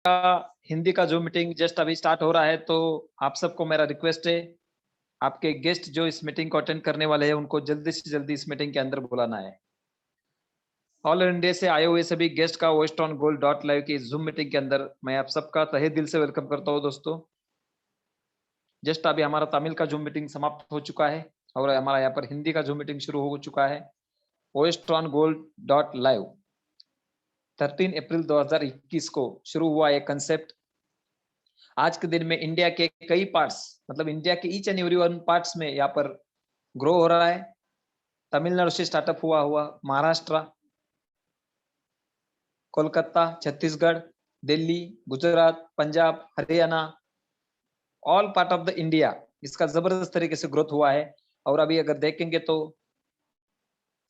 हिंदी का जो meeting just अभी स्टार्ट हो रहा है, तो आप सबको मेरा रिक्वेस्ट है, आपके गेस्ट जो इस मीटिंग को अटेंड करने वाले हैं, उनको जल्दी से जल्दी इस मीटिंग के अंदर बुलाना है। ऑल इंडिया से आए हुए सभी गेस्ट का West On Gold dot live की जूम मीटिंग के अंदर मैं आप सबका तहे दिल से वेलकम करता हूँ दोस्तों। जस्ट अभी हमारा तमिल का जूम मीटिंग समाप्त हो चुका है और हमारा यहाँ पर हिंदी का जूम मीटिंग शुरू हो चुका है। West On Gold dot live 13 April 2021 को शुरू हुआ एक कंसेप्ट। आज के दिन में इंडिया के कई पार्ट्स, मतलब इंडिया के each and every one parts में यहाँ पर ग्रो हो रहा है। तमिलनाडु से स्टार्टअप हुआ Maharashtra, Kolkata, Chhattisgarh, Delhi, Gujarat, Punjab, Haryana, all part of the India इसका जबरदस्त तरीके से ग्रोथ हुआ है। और अभी अगर देखेंगे तो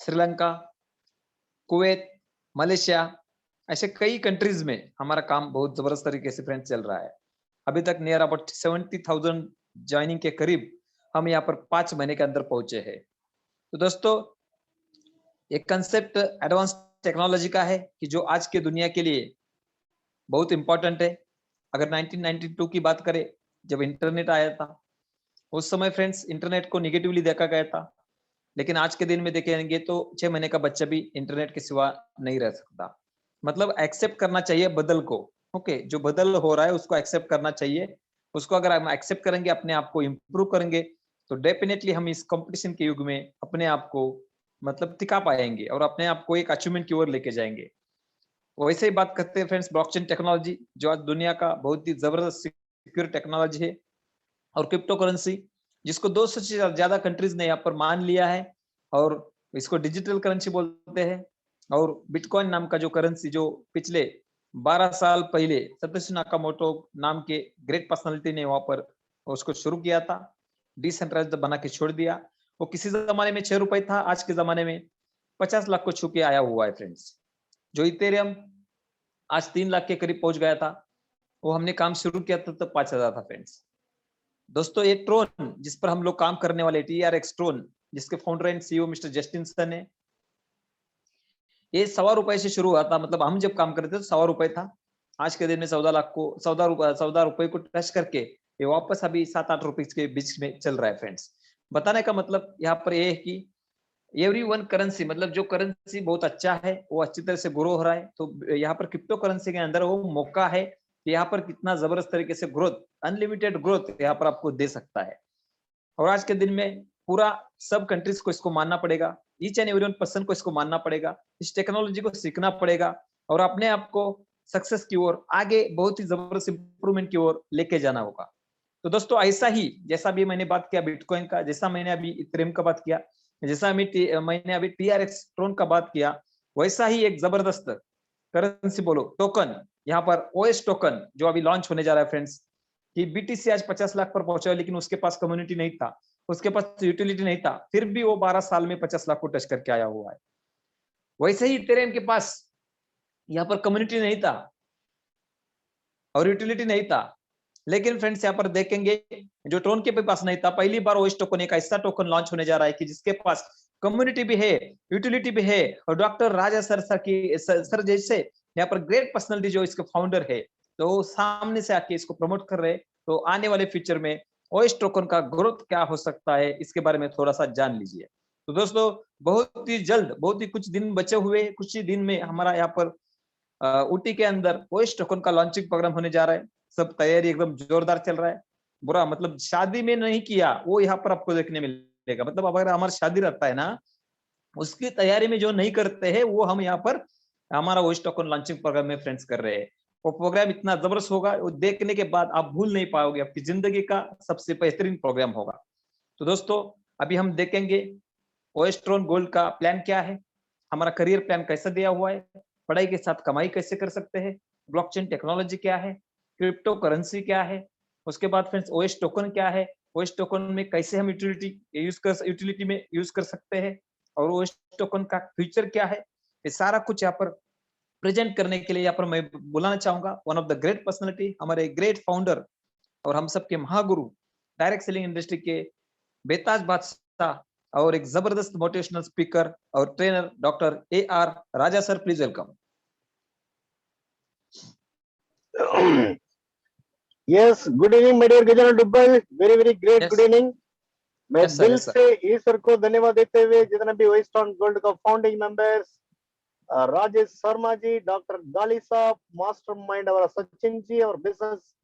श्रीलंका, कुवैत, मलेशिया, ऐसे कई कंट्रीज में हमारा काम बहुत जबरदस्त तरीके से फ्रेंड्स चल रहा है। अभी तक नियर अबाउट 70,000 ज्वाइनिंग के करीब हम यहाँ पर 5 महीने के अंदर पहुंचे हैं। तो दोस्तों, एक कंसेप्ट एडवांस टेक्नोलॉजी का है कि जो आज के दुनिया के लिए बहुत इंपॉर्टेंट है। अगर 1992 की बात करें, जब इंटरनेट आया था, उस समय फ्रेंड्स इंटरनेट को निगेटिवली देखा गया था, लेकिन आज के दिन में देखेंगे तो 6 महीने का बच्चा भी इंटरनेट के सिवा नहीं रह सकता। मतलब एक्सेप्ट करना चाहिए बदल को। ओके, जो बदल हो रहा है उसको एक्सेप्ट करना चाहिए। उसको अगर हम एक्सेप्ट करेंगे, अपने आप को इम्प्रूव करेंगे, तो डेफिनेटली हम इस कंपटीशन के युग में अपने आप को मतलब टिका पाएंगे और अपने आप को एक अचीवमेंट की ओर लेके जाएंगे। वैसे ही बात करते हैं फ्रेंड्स ब्लॉकचेन टेक्नोलॉजी, जो आज दुनिया का बहुत ही जबरदस्त सिक्योर टेक्नोलॉजी है। और क्रिप्टो करेंसी, जिसको 200 से ज्यादा कंट्रीज ने यहाँ पर मान लिया है और इसको डिजिटल करेंसी बोलते हैं। और बिटकॉइन नाम का जो करेंसी, जो पिछले 12 साल पहले सतोशी नाकामोटो नाम के ग्रेट पर्सनालिटी ने वहां पर उसको शुरू किया था, डिसेंट्रलाइज्ड बना के छोड़ दिया। वो किसी जमाने में 6 रुपए था, आज के जमाने में 50 लाख को छू के आया हुआ है फ्रेंड्स। जो इथेरियम आज 3 लाख के करीब पहुंच गया था, वो हमने काम शुरू किया था तब 5,000 था फ्रेंड्स। दोस्तों, ये ट्रोन जिस पर हम लोग काम करने वाले TRX ट्रोन, जिसके founder and CEO mister Justin Sun है, ये 1.25 से शुरू हुआ था। मतलब हम जब काम करते थे तो 1.25 था। आज के दिन में 14 लाख को 14 रुपए को टच करके ये वापस अभी 7-8 रुपए के बीच में चल रहा है फ्रेंड्स। बताने का मतलब यहाँ पर ये है कि एवरी वन करेंसी, मतलब जो करेंसी बहुत अच्छा है, वो अच्छी तरह से ग्रो हो रहा है। तो यहाँ पर क्रिप्टो करेंसी के अंदर वो मौका है कि यहाँ पर कितना जबरदस्त तरीके से ग्रोथ, अनलिमिटेड ग्रोथ यहाँ पर आपको दे सकता है। और आज के दिन में पूरा सब कंट्रीज को इसको मानना पड़ेगा, each and every one person को इसको मानना पड़ेगा, इस टेक्नोलॉजी को सीखना पड़ेगा और अपने आप को सक्सेस की ओर, आगे बहुत ही जबरदस्त इंप्रूवमेंट की ओर लेके जाना होगा। तो दोस्तों, ऐसा ही जैसा भी मैंने बात किया बिटकॉइन का, जैसा मैंने अभी इथेरियम का बात किया, जैसा मैंने अभी TRX ट्रोन का बात किया, वैसा ही एक जबरदस्त करेंसी बोलो टोकन, यहाँ पर OS टोकन जो अभी लॉन्च होने जा रहा है फ्रेंड्स, कि BTC आज 50 लाख पर पहुंचा है, लेकिन उसके पास कम्युनिटी नहीं था, उसके पास यूटिलिटी नहीं था, फिर भी वो 12 साल में 50 लाख को टच करके आया हुआ है। वैसे ही इथेरियम के पास यहाँ पर कम्युनिटी नहीं था और यूटिलिटी नहीं था, लेकिन फ्रेंड्स यहाँ पर देखेंगे जो ट्रोन के पास नहीं था, पहली बार OS टोकन एक ऐसा टोकन लॉन्च होने जा रहा है कि जिसके पास कम्युनिटी भी है, यूटिलिटी भी है, और डॉक्टर राजा सर जैसे यहाँ पर ग्रेट पर्सनालिटी जो इसके फाउंडर है, तो सामने से आके इसको प्रमोट कर रहे हैं। तो आने वाले फ्यूचर में OS टोकन का ग्रोथ क्या हो सकता है, इसके बारे में थोड़ा सा जान लीजिए। तो दोस्तों, बहुत ही जल्द, बहुत ही कुछ दिन बचे हुए, कुछ ही दिन में हमारा यहाँ पर ऊटी के अंदर OS टोकन का लॉन्चिंग प्रोग्राम होने जा रहा है। सब तैयारी एकदम जोरदार चल रहा है। बुरा मतलब शादी में नहीं किया, वो यहाँ पर आपको देखने मिलेगा। मतलब अगर हमारा शादी रहता है ना, उसकी तैयारी में जो नहीं करते हैं, वो हम यहाँ पर हमारा OS टोकन लॉन्चिंग प्रोग्राम में फ्रेंड्स कर रहे हैं। वो प्रोग्राम इतना जबरदस्त होगा, वो देखने के बाद आप भूल नहीं पाओगे, आपकी जिंदगी का सबसे बेहतरीन प्रोग्राम होगा। तो दोस्तों, अभी हम देखेंगे OS ट्रोन गोल्ड का प्लान क्या है, हमारा करियर प्लान कैसा दिया हुआ है, पढ़ाई के साथ कमाई कैसे कर सकते हैं, ब्लॉकचेन टेक्नोलॉजी क्या है, क्रिप्टो करेंसी क्या है, उसके बाद फ्रेंड्स OS टोकन क्या है, OS टोकन में कैसे हम यूटिलिटी में यूज कर सकते हैं, और OS टोकन का फ्यूचर क्या है, ये सारा कुछ यहाँ पर प्रेजेंट करने के लिए यहाँ पर मैं बुलाना चाहूंगा one of the great personality, हमारे ग्रेट फाउंडर और हम सबके महागुरु, डायरेक्ट सेलिंग इंडस्ट्री के बेताज बादशाह और एक जबरदस्त मोटिवेशनल स्पीकर और trainer doctor AR Raja sir, please welcome. Yes, good evening, my dear Gajana Dubbal. Very, very great. Good Yes, evening. मैं yes, sir. दिल Yes, sir. से ईश्वर को धन्यवाद देते हुए जितना भी वेस्टर्न गोल्ड का founding members Rajesh Sharma ji, doctor गाली साहब, मास्टर माइंड हमारा सचिन जी और बिजनेस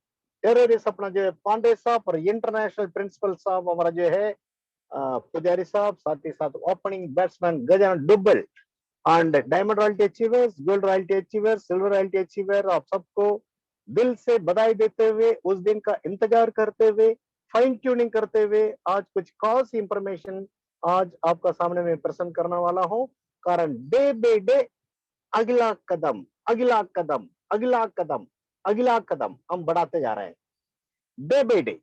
टेररिस्ट अपना जो है पांडे साहब और इंटरनेशनल प्रिंसिपल साहब हमारा जो है पुजारी साहब, साथ ही साथ opening batsman Gajanan double and diamond royalty achievers, gold royalty achievers, silver royalty achiever, आप सबको दिल से बधाई देते हुए, उस दिन का इंतजार करते हुए, फाइन ट्यूनिंग करते हुए आज कुछ खास इंफॉर्मेशन आज आपका सामने में प्रेजेंट करने वाला हूं। कारण डे बाय डे अगला कदम, अगला कदम, अगला कदम, अगला कदम हम बढ़ाते जा रहे हैं। डे बाय डे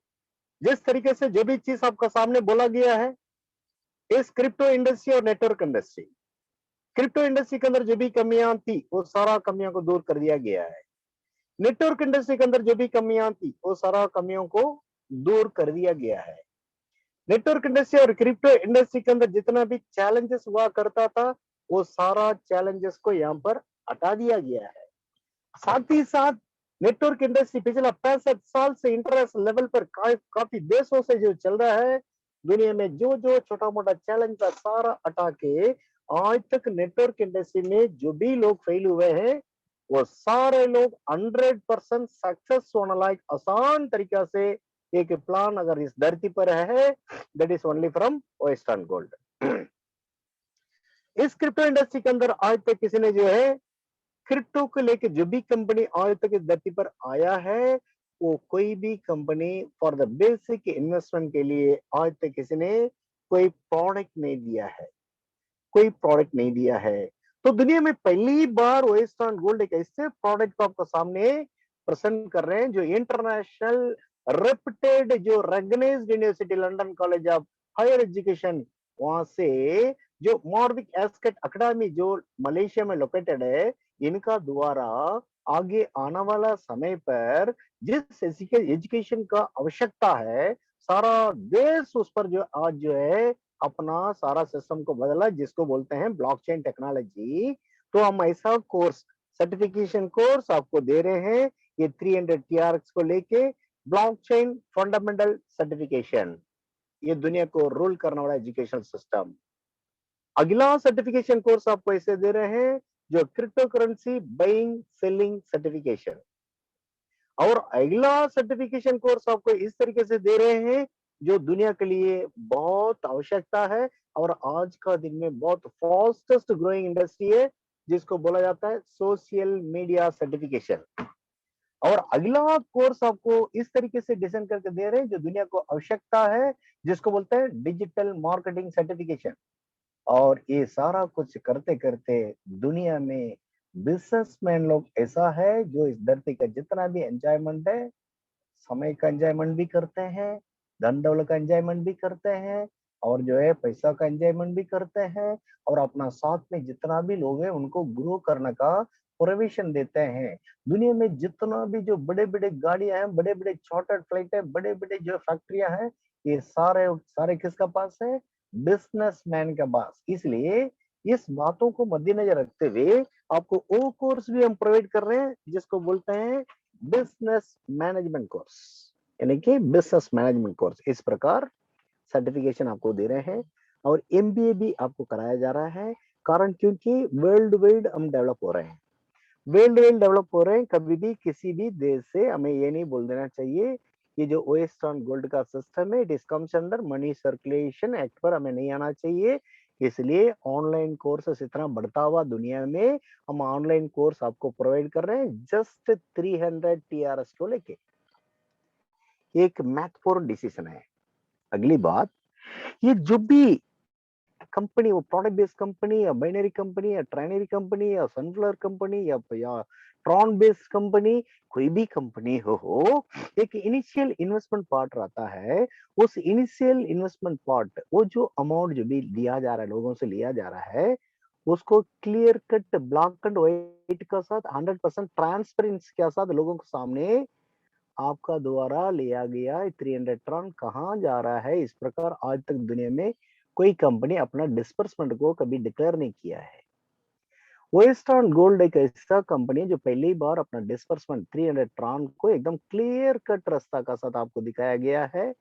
जिस तरीके से जो भी चीज आपका सामने बोला गया है, इस क्रिप्टो इंडस्ट्री और नेटवर्क इंडस्ट्री, क्रिप्टो इंडस्ट्री के अंदर जो भी कमियां थी वो सारा कमियों को दूर कर दिया गया है। नेटवर्क इंडस्ट्री के अंदर जो भी कमियां थी वो सारा कमियों को दूर कर दिया गया है। नेटवर्क इंडस्ट्री और क्रिप्टो इंडस्ट्री के अंदर जितना भी चैलेंजेस हुआ करता था वो सारा चैलेंजेस को यहाँ पर हटा दिया गया है। साथ ही साथ नेटवर्क इंडस्ट्री पिछला 65 साल से इंटरनेशनल लेवल पर काफी देशों से जो चल रहा है, दुनिया में जो जो छोटा मोटा चैलेंज था सारा हटा के आज तक नेटवर्क इंडस्ट्री में जो भी लोग फेल हुए हैं वो सारे लोग 100% सक्सेस होने लायक आसान तरीका से एक प्लान अगर इस धरती पर है, that is only from western gold. इस क्रिप्टो इंडस्ट्री के अंदर आज तक किसी ने जो है क्रिप्टो को लेके जो भी कंपनी आज तक इस धरती पर आया है वो कोई भी company for the basic investment के लिए आज तक किसी ने कोई प्रोडक्ट नहीं दिया है, कोई प्रोडक्ट नहीं दिया है। तो दुनिया में पहली बार वेस्टर्न गोल्ड एक ऐसे प्रोडक्ट को आपको सामने प्रेजेंट कर रहे हैं जो इंटरनेशनल रेप्यूटेड, जो recognised university London college of higher education, वहां से जो मॉर्विक एस्केट अकेडमी जो मलेशिया में लोकेटेड है, इनका द्वारा आगे आने वाला समय पर जिस एजुकेशन का आवश्यकता है सारा देश उस पर जो आज जो है अपना सारा सिस्टम को बदला, जिसको बोलते हैं ब्लॉकचेन टेक्नोलॉजी। तो हम ऐसा कोर्स, सर्टिफिकेशन कोर्स आपको दे रहे हैं, ये 300 TRX को लेके ब्लॉकचेन फंडामेंटल सर्टिफिकेशन, ये दुनिया को रूल करने वाला एजुकेशन सिस्टम। अगला सर्टिफिकेशन कोर्स आपको ऐसे दे रहे हैं जो crypto currency buying selling certification, और अगला सर्टिफिकेशन कोर्स आपको इस तरीके से दे रहे हैं जो दुनिया के लिए बहुत आवश्यकता है और आज का दिन में बहुत फास्टेस्ट ग्रोइंग इंडस्ट्री है, जिसको बोला जाता है सोशल मीडिया सर्टिफिकेशन। और अगला कोर्स आपको इस तरीके से डिजाइन करके दे रहे हैं जो दुनिया को आवश्यकता है, जिसको बोलते हैं डिजिटल मार्केटिंग सर्टिफिकेशन। और ये सारा कुछ करते करते दुनिया में बिजनेसमैन लोग ऐसा है जो इस धरती का जितना भी एंजॉयमेंट है, समय का एंजॉयमेंट भी करते हैं, धन दौलत का एंजॉयमेंट भी करते हैं, और जो है पैसा का एंजॉयमेंट भी करते हैं, और अपना साथ में जितना भी लोग हैं उनको ग्रो करने का प्रोविजन देते हैं। दुनिया में जितना भी जो बड़े बड़े गाड़ियां हैं, बड़े बड़े चार्टर्ड फ्लाइट है, बड़े बड़े जो फैक्ट्रियां हैं, ये सारे सारे किसका पास है? बिजनेसमैन के पास। इसलिए इस बातों को मद्देनजर रखते हुए आपको वो कोर्स भी हम प्रोवाइड कर रहे हैं जिसको बोलते हैं बिजनेस मैनेजमेंट कोर्स, यानी कि बिजनेस मैनेजमेंट कोर्स। इस प्रकार सर्टिफिकेशन आपको दे रहे हैं और एमबीए भी आपको कराया जा रहा है। कारण क्योंकि वर्ल्ड वाइड हम डेवलप हो रहे हैं, वर्ल्ड वाइड डेवलप हो रहे हैं। कभी भी किसी भी देश से हमें ये नहीं बोल देना चाहिए कि जो वेस्टर्न गोल्ड का सिस्टम है it is comes under money circulation act पर हमें नहीं आना चाहिए। इसलिए ऑनलाइन कोर्सेस इतना बढ़ता हुआ दुनिया में हम ऑनलाइन कोर्स आपको प्रोवाइड कर रहे हैं जस्ट 300 TRS को लेके। एक महत्वपूर्ण डिसीजन है। अगली बात, ये जो भी कंपनी, वो प्रोडक्ट बेस्ड कंपनी या बाइनरी कंपनी या ट्राइनरी कंपनी या सनफ्लावर कंपनी या ट्रॉन बेस्ड कंपनी, कोई भी कंपनी हो, एक इनिशियल इन्वेस्टमेंट पार्ट रहता है। उस इनिशियल इन्वेस्टमेंट पार्ट, वो जो अमाउंट जो भी लिया जा रहा है, लोगों से लिया जा रहा है, उसको clear cut black and white का साथ 100% ट्रांसपेरेंसी के साथ लोगों के सामने आपका द्वारा लिया गया 300 टन कहाँ जा रहा है, इस प्रकार आज तक दुनिया में कोई कंपनी अपना डिस्बर्समेंट को कभी डिक्लेयर नहीं किया है। वेस्टर्न गोल्ड एक ऐसा कंपनी है जो पहली बार अपना डिस्बर्समेंट 300 ट्रान को एकदम क्लियर कट रास्ता का साथ आपको दिखाया गया है,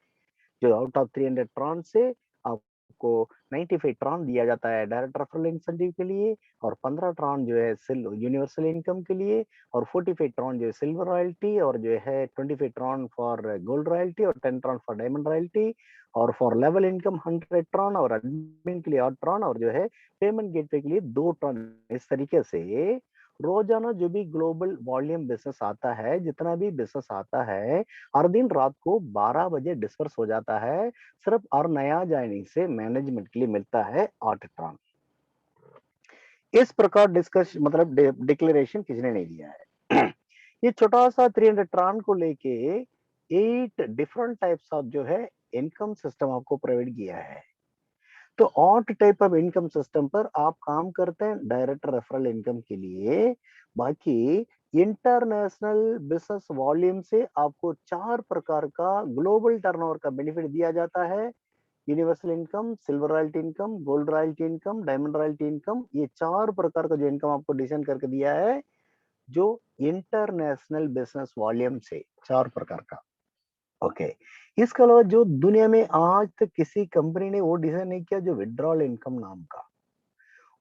जो आउट ऑफ 300 ट्रान से आपको 95 ट्रान दिया जाता है डायरेक्ट रेफरल इंसेंटिव के लिए, और 15 ट्रान जो है यूनिवर्सल इनकम के लिए, और 45 ट्रान जो है सिल्वर रॉयल्टी, और जो है 25 ट्रान फॉर गोल्ड रॉयल्टी, और 10 ट्रान फॉर डायमंड रॉयल्टी, और फॉर लेवल इनकम 100 ट्रान, और एडमिन के लिए 8 ट्रान, और जो है पेमेंट गेटवे के लिए 2 ट्रान। इस तरीके से रोजाना जो भी ग्लोबल वॉल्यूम बिजनेस आता है, जितना भी बिजनेस आता है, हर दिन रात को 12 बजे डिस्पर्स हो जाता है, सिर्फ और नया ज्वाइनिंग से मैनेजमेंट के लिए मिलता है 8 ट्रान। इस प्रकार डिस्कस मतलब डिक्लेरेशन किसी ने नहीं दिया है। ये छोटा सा 300 ट्रान को लेके 8 डिफरेंट टाइप्स ऑफ जो है इनकम सिस्टम आपको प्रोवाइड किया है। तो 8 टाइप ऑफ इनकम सिस्टम पर आप काम करते हैं डायरेक्ट रेफरल इनकम के लिए। बाकी इंटरनेशनल बिजनेस वॉल्यूम से आपको 4 प्रकार का ग्लोबल टर्नओवर का बेनिफिट दिया जाता है। Universal income, silver royalty income, gold royalty income, diamond royalty income, ये 4 प्रकार का जो इनकम आपको डिजाइन करके दिया है, जो इंटरनेशनल बिजनेस वॉल्यूम से 4 प्रकार का। ओके। इसके अलावा जो दुनिया में आज तक किसी कंपनी ने वो डिजाइन नहीं किया, जो विड्रॉल इनकम नाम का।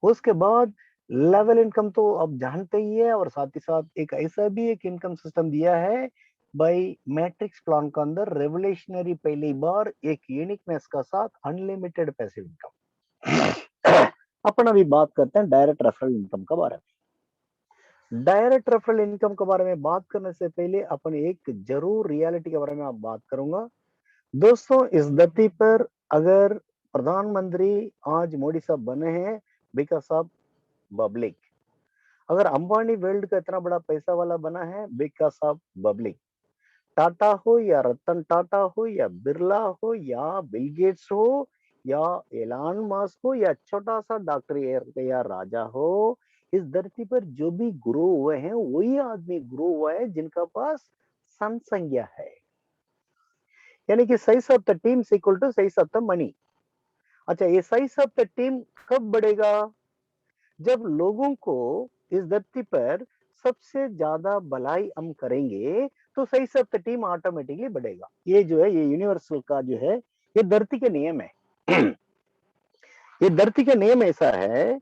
उसके बाद लेवल इनकम तो आप जानते ही है, और साथ ही साथ एक ऐसा भी एक इनकम सिस्टम दिया है बाई मैट्रिक्स प्लान के अंदर, रेवोल्यूशनरी पहली बार एक यूनिकनेस का साथ अनलिमिटेड पैसिव इनकम। अपन अभी बात करते हैं डायरेक्ट रेफरल इनकम के बारे में। डायरेक्ट रेफरल इनकम के बारे में बात करने से पहले अपन एक जरूर रियलिटी के बारे में आप बात करूंगा। दोस्तों, इस धरती पर अगर प्रधानमंत्री आज मोदी साहब बने हैं बिकॉज ऑफ पब्लिक, अगर अंबानी वर्ल्ड का इतना बड़ा पैसा वाला बना है बिकॉज ऑफ पब्लिक, टाटा हो या रतन टाटा हो या बिरला हो या बिल गेट्स हो या एलान मस्क हो या छोटा सा डॉक्टर या राजा हो, इस धरती पर जो भी ग्रो हुए हैं वही आदमी ग्रो हुआ है जिनका पास संसंज्ञा है। यानी कि size of the team equal to size of the money. अच्छा, ये साइज ऑफ द टीम कब बढ़ेगा? जब लोगों को इस धरती पर सबसे ज्यादा भलाई हम करेंगे, तो size of the team automatically बढ़ेगा। ये जो है, ये यूनिवर्सल का जो है, ये धरती के नियम है। ये धरती का नियम ऐसा है,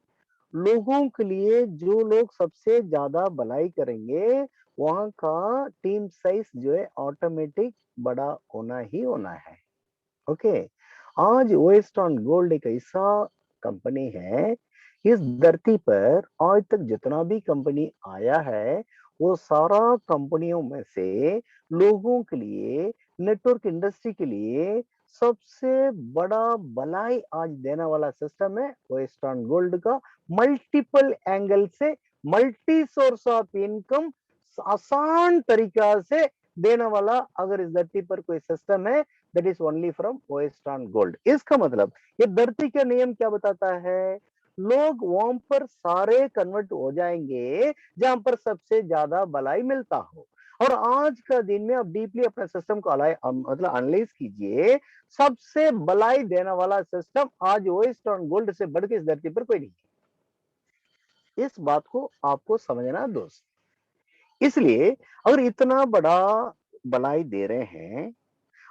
लोगों के लिए जो लोग सबसे ज्यादा भलाई करेंगे, वहां का टीम साइज जो है ऑटोमेटिक बड़ा होना ही होना है। ओके। आज वेस्टर्न गोल्ड एक ऐसा कंपनी है, इस धरती पर आज तक जितना भी कंपनी आया है, वो सारा कंपनियों में से लोगों के लिए, नेटवर्क इंडस्ट्री के लिए सबसे बड़ा भलाई आज देने वाला सिस्टम है वेस्टर्न गोल्ड का। मल्टीपल एंगल से मल्टी सोर्स ऑफ इनकम आसान तरीका से देने वाला अगर इस धरती पर कोई सिस्टम है, that is only from western gold. इसका मतलब ये धरती का नियम क्या बताता है? लोग वहां पर सारे कन्वर्ट हो जाएंगे जहां पर सबसे ज्यादा भलाई मिलता हो। और आज का दिन में आप डीपली अपने सिस्टम को मतलब एनालाइज कीजिए, सबसे भलाई देने वाला सिस्टम आज वेस्टर्न गोल्ड से बढ़ के इस धरती पर कोई नहीं है। इस बात को आपको समझना दोस्त। इसलिए अगर इतना बड़ा भलाई दे रहे हैं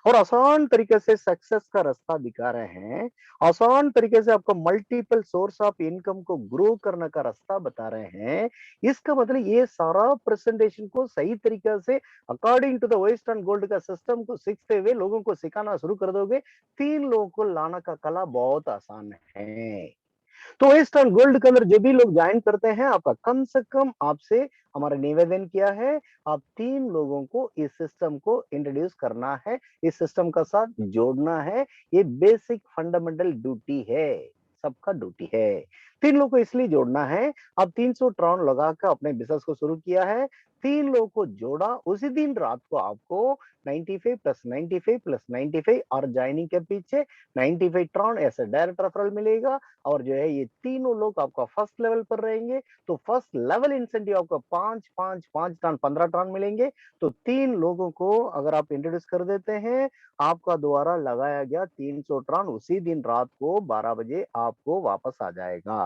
और आसान तरीके से सक्सेस का रास्ता दिखा रहे हैं, आसान तरीके से आपको मल्टीपल सोर्स ऑफ इनकम को ग्रो करने का रास्ता बता रहे हैं, इसका मतलब ये सारा प्रेजेंटेशन को सही तरीके से according to the Western Gold का सिस्टम को सीखते हुए लोगों को सिखाना शुरू कर दोगे, 3 लोगों को लाना का कला बहुत आसान है। तो वेस्टर्न गोल्ड के अंदर जो भी लोग ज्वाइन करते हैं, आपका कम से कम आपसे हमारा निवेदन किया है, आप 3 लोगों को इस सिस्टम को इंट्रोड्यूस करना है, इस सिस्टम का साथ जोड़ना है। ये बेसिक फंडामेंटल ड्यूटी है, सबका ड्यूटी है। 3 लोगों को इसलिए जोड़ना है, आप 300 ट्राउन लगाकर अपने बिजनेस को शुरू किया है, 3 लोगों को जोड़ा, उसी दिन रात को आपको 95 प्लस 95 प्लस 95 और ज्वाइनिंग के पीछे 95 ट्राउन ऐसे डायरेक्ट रेफरल मिलेगा। और जो है ये तीनों लोग आपका फर्स्ट लेवल पर रहेंगे, तो फर्स्ट लेवल इंसेंटिव आपको 5 टन 15 टन मिलेंगे। तो 3 लोगों को अगर आप इंट्रोड्यूस कर देते हैं, आपका द्वारा लगाया गया 300 टन उसी दिन रात को 12 बजे आपको वापस आ जाएगा।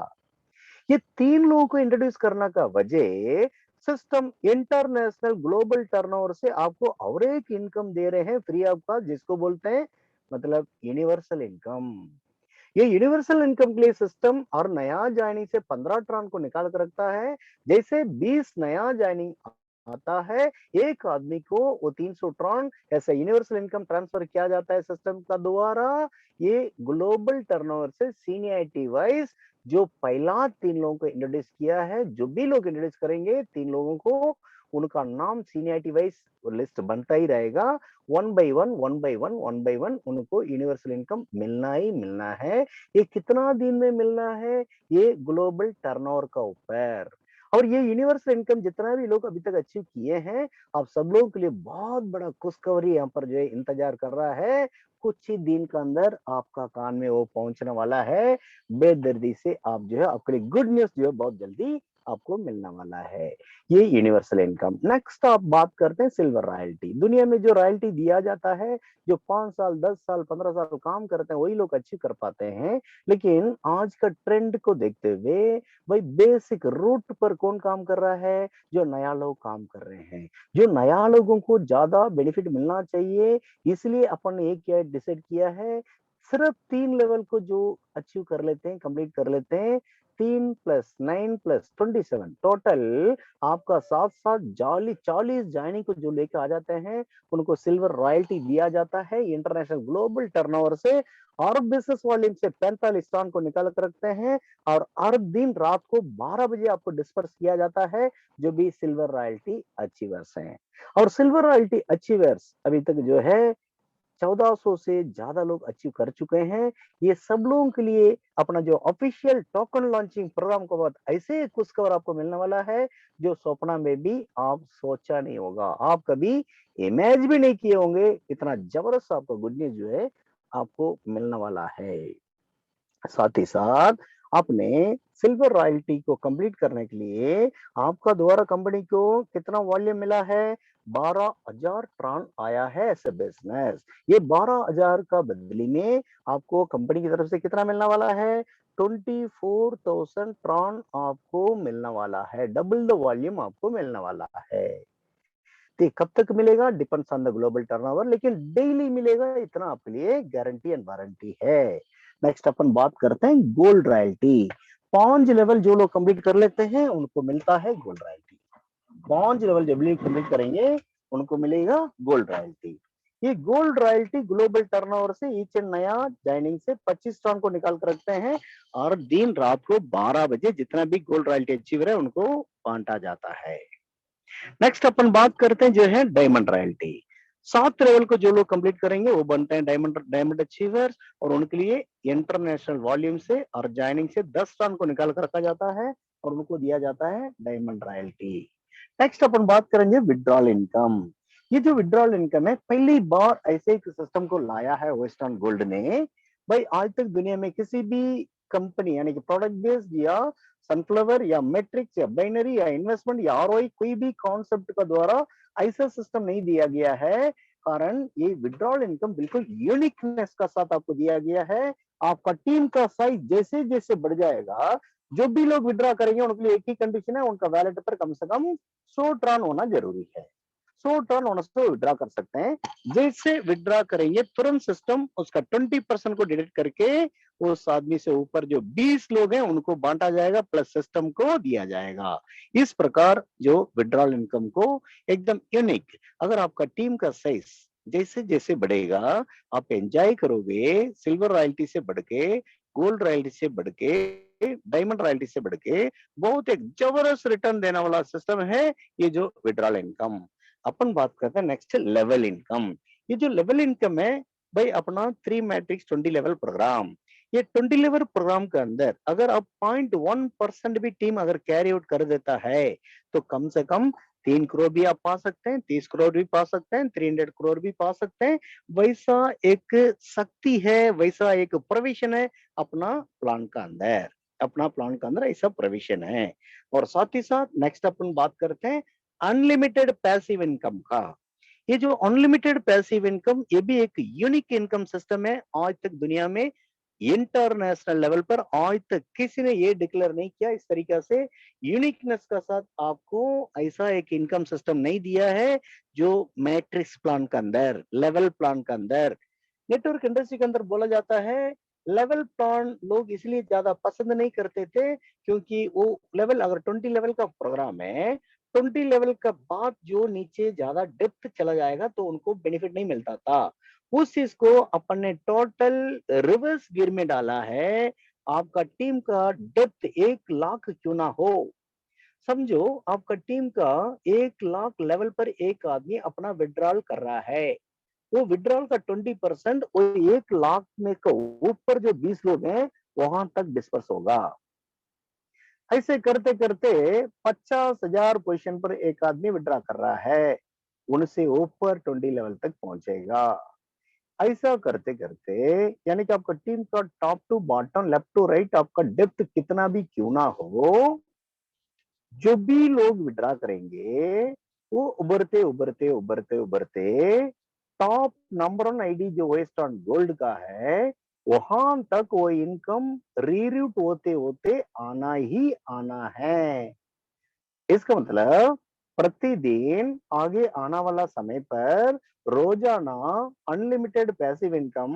ये 3 लोगों को इंट्रोड्यूस करने का वजह सिस्टम इंटरनेशनल ग्लोबल टर्नओवर से आपको और एक इनकम दे रहे हैं फ्री ऑफ कॉस्ट, जिसको बोलते हैं मतलब यूनिवर्सल इनकम। ये यूनिवर्सल इनकम के लिए सिस्टम और नया ज्वाइनिंग से 15 ट्रान को निकाल कर रखता है। जैसे 20 नया ज्वाइनिंग आता है, एक आदमी को वो 300 ट्रान ऐसे यूनिवर्सल इनकम ट्रांसफर किया जाता है सिस्टम का द्वारा। ये ग्लोबल टर्नओवर से सीनियरिटी वाइज जो पहला 3 लोगों को इंट्रोड्यूस किया है, जो भी लोग इंट्रोड्यूस करेंगे 3 लोगों को, उनका नाम सीनियरिटी वाइज लिस्ट बनता ही रहेगा। वन बाई वन उनको यूनिवर्सल इनकम मिलना ही मिलना है। ये कितना दिन में मिलना है? ये ग्लोबल टर्नओवर का ऊपर। और ये यूनिवर्सल इनकम जितना भी लोग अभी तक अचीव किए हैं, आप सब लोगों के लिए बहुत बड़ा खुशखबरी यहाँ पर जो है इंतजार कर रहा है। कुछ ही दिन के अंदर आपका कान में वो पहुंचने वाला है। बेदर्दी से आप जो है आपके लिए गुड न्यूज जो है बहुत जल्दी आपको मिलने वाला है। ये यूनिवर्सल इनकम। नेक्स्ट आप बात करते हैं सिल्वर रॉयल्टी। दुनिया में जो रॉयल्टी दिया जाता है, जो 5 साल 10 साल 15 साल काम करते हैं वही लोग अचीव कर पाते हैं। लेकिन आज का ट्रेंड को देखते हुए भाई बेसिक रूट पर कौन काम कर रहा है? जो नया लोग काम कर रहे हैं। जो नया लोगों को ज्यादा बेनिफिट मिलना चाहिए, इसलिए अपन ने एक डिसाइड किया है, सिर्फ 3 लेवल को जो अचीव कर लेते हैं, कंप्लीट कर लेते हैं, 3 + 9 + 27 टोटल आपका साथ साथ 40 ज्वाइनिंग को जो लेकर आ जाते हैं, उनको सिल्वर रॉयल्टी दिया जाता है इंटरनेशनल ग्लोबल टर्नओवर से। और बिजनेस वॉल्यूम से 45 टन को निकाल कर रखते हैं और हर दिन रात को 12 बजे आपको डिस्पर्स किया जाता है, जो भी सिल्वर रॉयल्टी अचीवर्स हैं। और सिल्वर रॉयल्टी अचीवर्स अभी तक जो है 1400 से ज्यादा लोग अचीव कर चुके हैं। ये सब लोगों के लिए अपना जो ऑफिशियल टोकन लॉन्चिंग प्रोग्राम के बाद ऐसे खुश खबर आपको मिलने वाला है, जो सपना में भी आप सोचा नहीं होगा, आप कभी इमेज भी नहीं किए होंगे। इतना जबरदस्त आपका गुड न्यूज जो है आपको मिलने वाला है। साथ ही साथ आपने सिल्वर रॉयल्टी को कंप्लीट करने के लिए आपका द्वारा कंपनी को कितना वॉल्यूम मिला है? 12,000 टन आया है एज ए बिजनेस। ये 12,000 का बदली में आपको कंपनी की तरफ से कितना मिलने वाला है? 24,000 टन आपको मिलने वाला है। डबल द वॉल्यूम आपको मिलने वाला है। तो कब तक मिलेगा? Depends on the global turnover, लेकिन डेली मिलेगा, इतना आपके लिए गारंटी एंड वारंटी है। नेक्स्ट अपन बात करते हैं गोल्ड रॉयल्टी। 5 लेवल जो लोग कंप्लीट कर लेते हैं उनको मिलता है गोल्ड रॉयल्टी। 5 लेवल जब भी कंप्लीट करेंगे उनको मिलेगा गोल्ड रॉयल्टी। ये गोल्ड रॉयल्टी ग्लोबल टर्नओवर से ईच एंड नया ज्वाइनिंग से 25 टन को निकाल कर रखते हैं और दिन रात को 12 बजे जितना भी गोल्ड रॉयल्टी अचीवर है उनको बांटा जाता है। नेक्स्ट अपन बात करते हैं जो है डायमंड रॉयल्टी। 7 लेवल को जो लोग कंप्लीट करेंगे वो बनते हैं डायमंड डायमंड अचीवर्स और उनके लिए इंटरनेशनल वॉल्यूम से और ज्वाइनिंग से 10 टन को निकाल कर रखा जाता है और उनको दिया जाता है डायमंड रॉयल्टी। नेक्स्ट अपन बात करेंगे विड्रॉल इनकम। ये जो विड्रॉल इनकम है, पहली बार ऐसे एक सिस्टम को लाया है वेस्टर्न गोल्ड ने। भाई आज तक दुनिया में किसी भी कंपनी यानी कि प्रोडक्ट बेस्ड या सनफ्लावर या मैट्रिक्स या बाइनरी या इन्वेस्टमेंट या आरओआई कोई भी कॉन्सेप्ट का द्वारा ऐसा सिस्टम नहीं दिया गया है। कारण ये विड्रॉल इनकम बिल्कुल यूनिकनेस का साथ आपको दिया गया है। आपका टीम का साइज जैसे जैसे बढ़ जाएगा, जो भी लोग विड्रॉ करेंगे उनके लिए एक ही कंडीशन है, उनका वैलेट पर कम से कम 100 टन होना जरूरी है। 100 टन होने से विड्रॉ कर सकते हैं। जैसे विड्रॉ करेंगे तुरंत सिस्टम उसका 20% को डिडक्ट करके उस आदमी से ऊपर जो 20 लोग हैं उनको बांटा जाएगा प्लस सिस्टम को दिया जाएगा। इस प्रकार जो विड्रॉल इनकम को एकदम यूनिक, अगर आपका टीम का साइज जैसे जैसे बढ़ेगा आप एंजॉय करोगे। सिल्वर रॉयल्टी से बढ़ के, गोल्ड रॉयल्टी से बढ़ के, डायमंड रॉयल्टी से बढ़ के बहुत एक जबरदस्त रिटर्न देने वाला सिस्टम है ये जो विड्रॉल इनकम। अपन बात करते हैं नेक्स्ट लेवल इनकम। ये जो लेवल इनकम है भाई अपना 3 मैट्रिक्स 20 लेवल प्रोग्राम। ये 20 लेवल प्रोग्राम के अंदर अगर आप 0.1% भी टीम अगर कैरी आउट कर देता है तो कम से कम 3 करोड़ भी आप पा सकते हैं, 30 करोड़ भी पा सकते हैं, 300 करोड़ भी पा सकते हैं। वैसा एक शक्ति है, वैसा एक प्रोविजन है अपना प्लान का अंदर, अपना प्लान का अंदर ऐसा प्रोविजन है। और साथ ही साथ नेक्स्ट अपन बात करते हैं अनलिमिटेड पैसिव इनकम का। ये जो अनलिमिटेड पैसिव इनकम ये भी एक यूनिक इनकम सिस्टम है। आज तक दुनिया में इंटरनेशनल लेवल पर आज तक किसी ने ये डिक्लेयर नहीं किया इस तरीका से यूनिकनेस का साथ आपको ऐसा एक इनकम सिस्टम नहीं दिया है जो मैट्रिक्स प्लान के अंदर, लेवल प्लान के अंदर, नेटवर्क इंडस्ट्री के अंदर बोला जाता है। लेवल प्लान लोग इसलिए ज्यादा पसंद नहीं करते थे क्योंकि वो लेवल अगर 20 लेवल का प्रोग्राम है, 20 लेवल का बाद जो नीचे ज्यादा डेप्थ चला जाएगा तो उनको बेनिफिट नहीं मिलता था। उस चीज को अपन ने टोटल रिवर्स गियर में डाला है। आपका टीम का डेप्थ 1 लाख क्यों ना हो, समझो आपका टीम का 1 लाख लेवल पर एक आदमी अपना विड्रॉल कर रहा है, वो विड्रॉल का 20% वो 1 लाख में को ऊपर जो 20 लोग हैं वहां तक डिस्पर्स होगा। ऐसे करते करते 50,000 पोजीशन पर एक आदमी विड्रॉ कर रहा है, उनसे ऊपर 20 लेवल तक पहुंचेगा। ऐसा करते करते यानी कि आपका टीम का top to bottom, left to right आपका डेप्थ कितना भी क्यों ना हो, जो भी लोग विड्रॉ करेंगे वो उभरते उभरते उभरते उभरते टॉप नंबर 1 आईडी जो वेस्ट ऑन गोल्ड का है वहां तक वो इनकम रीरूट होते होते आना ही आना है। इसका मतलब प्रतिदिन आगे आने वाला समय पर रोजाना अनलिमिटेड पैसिव इनकम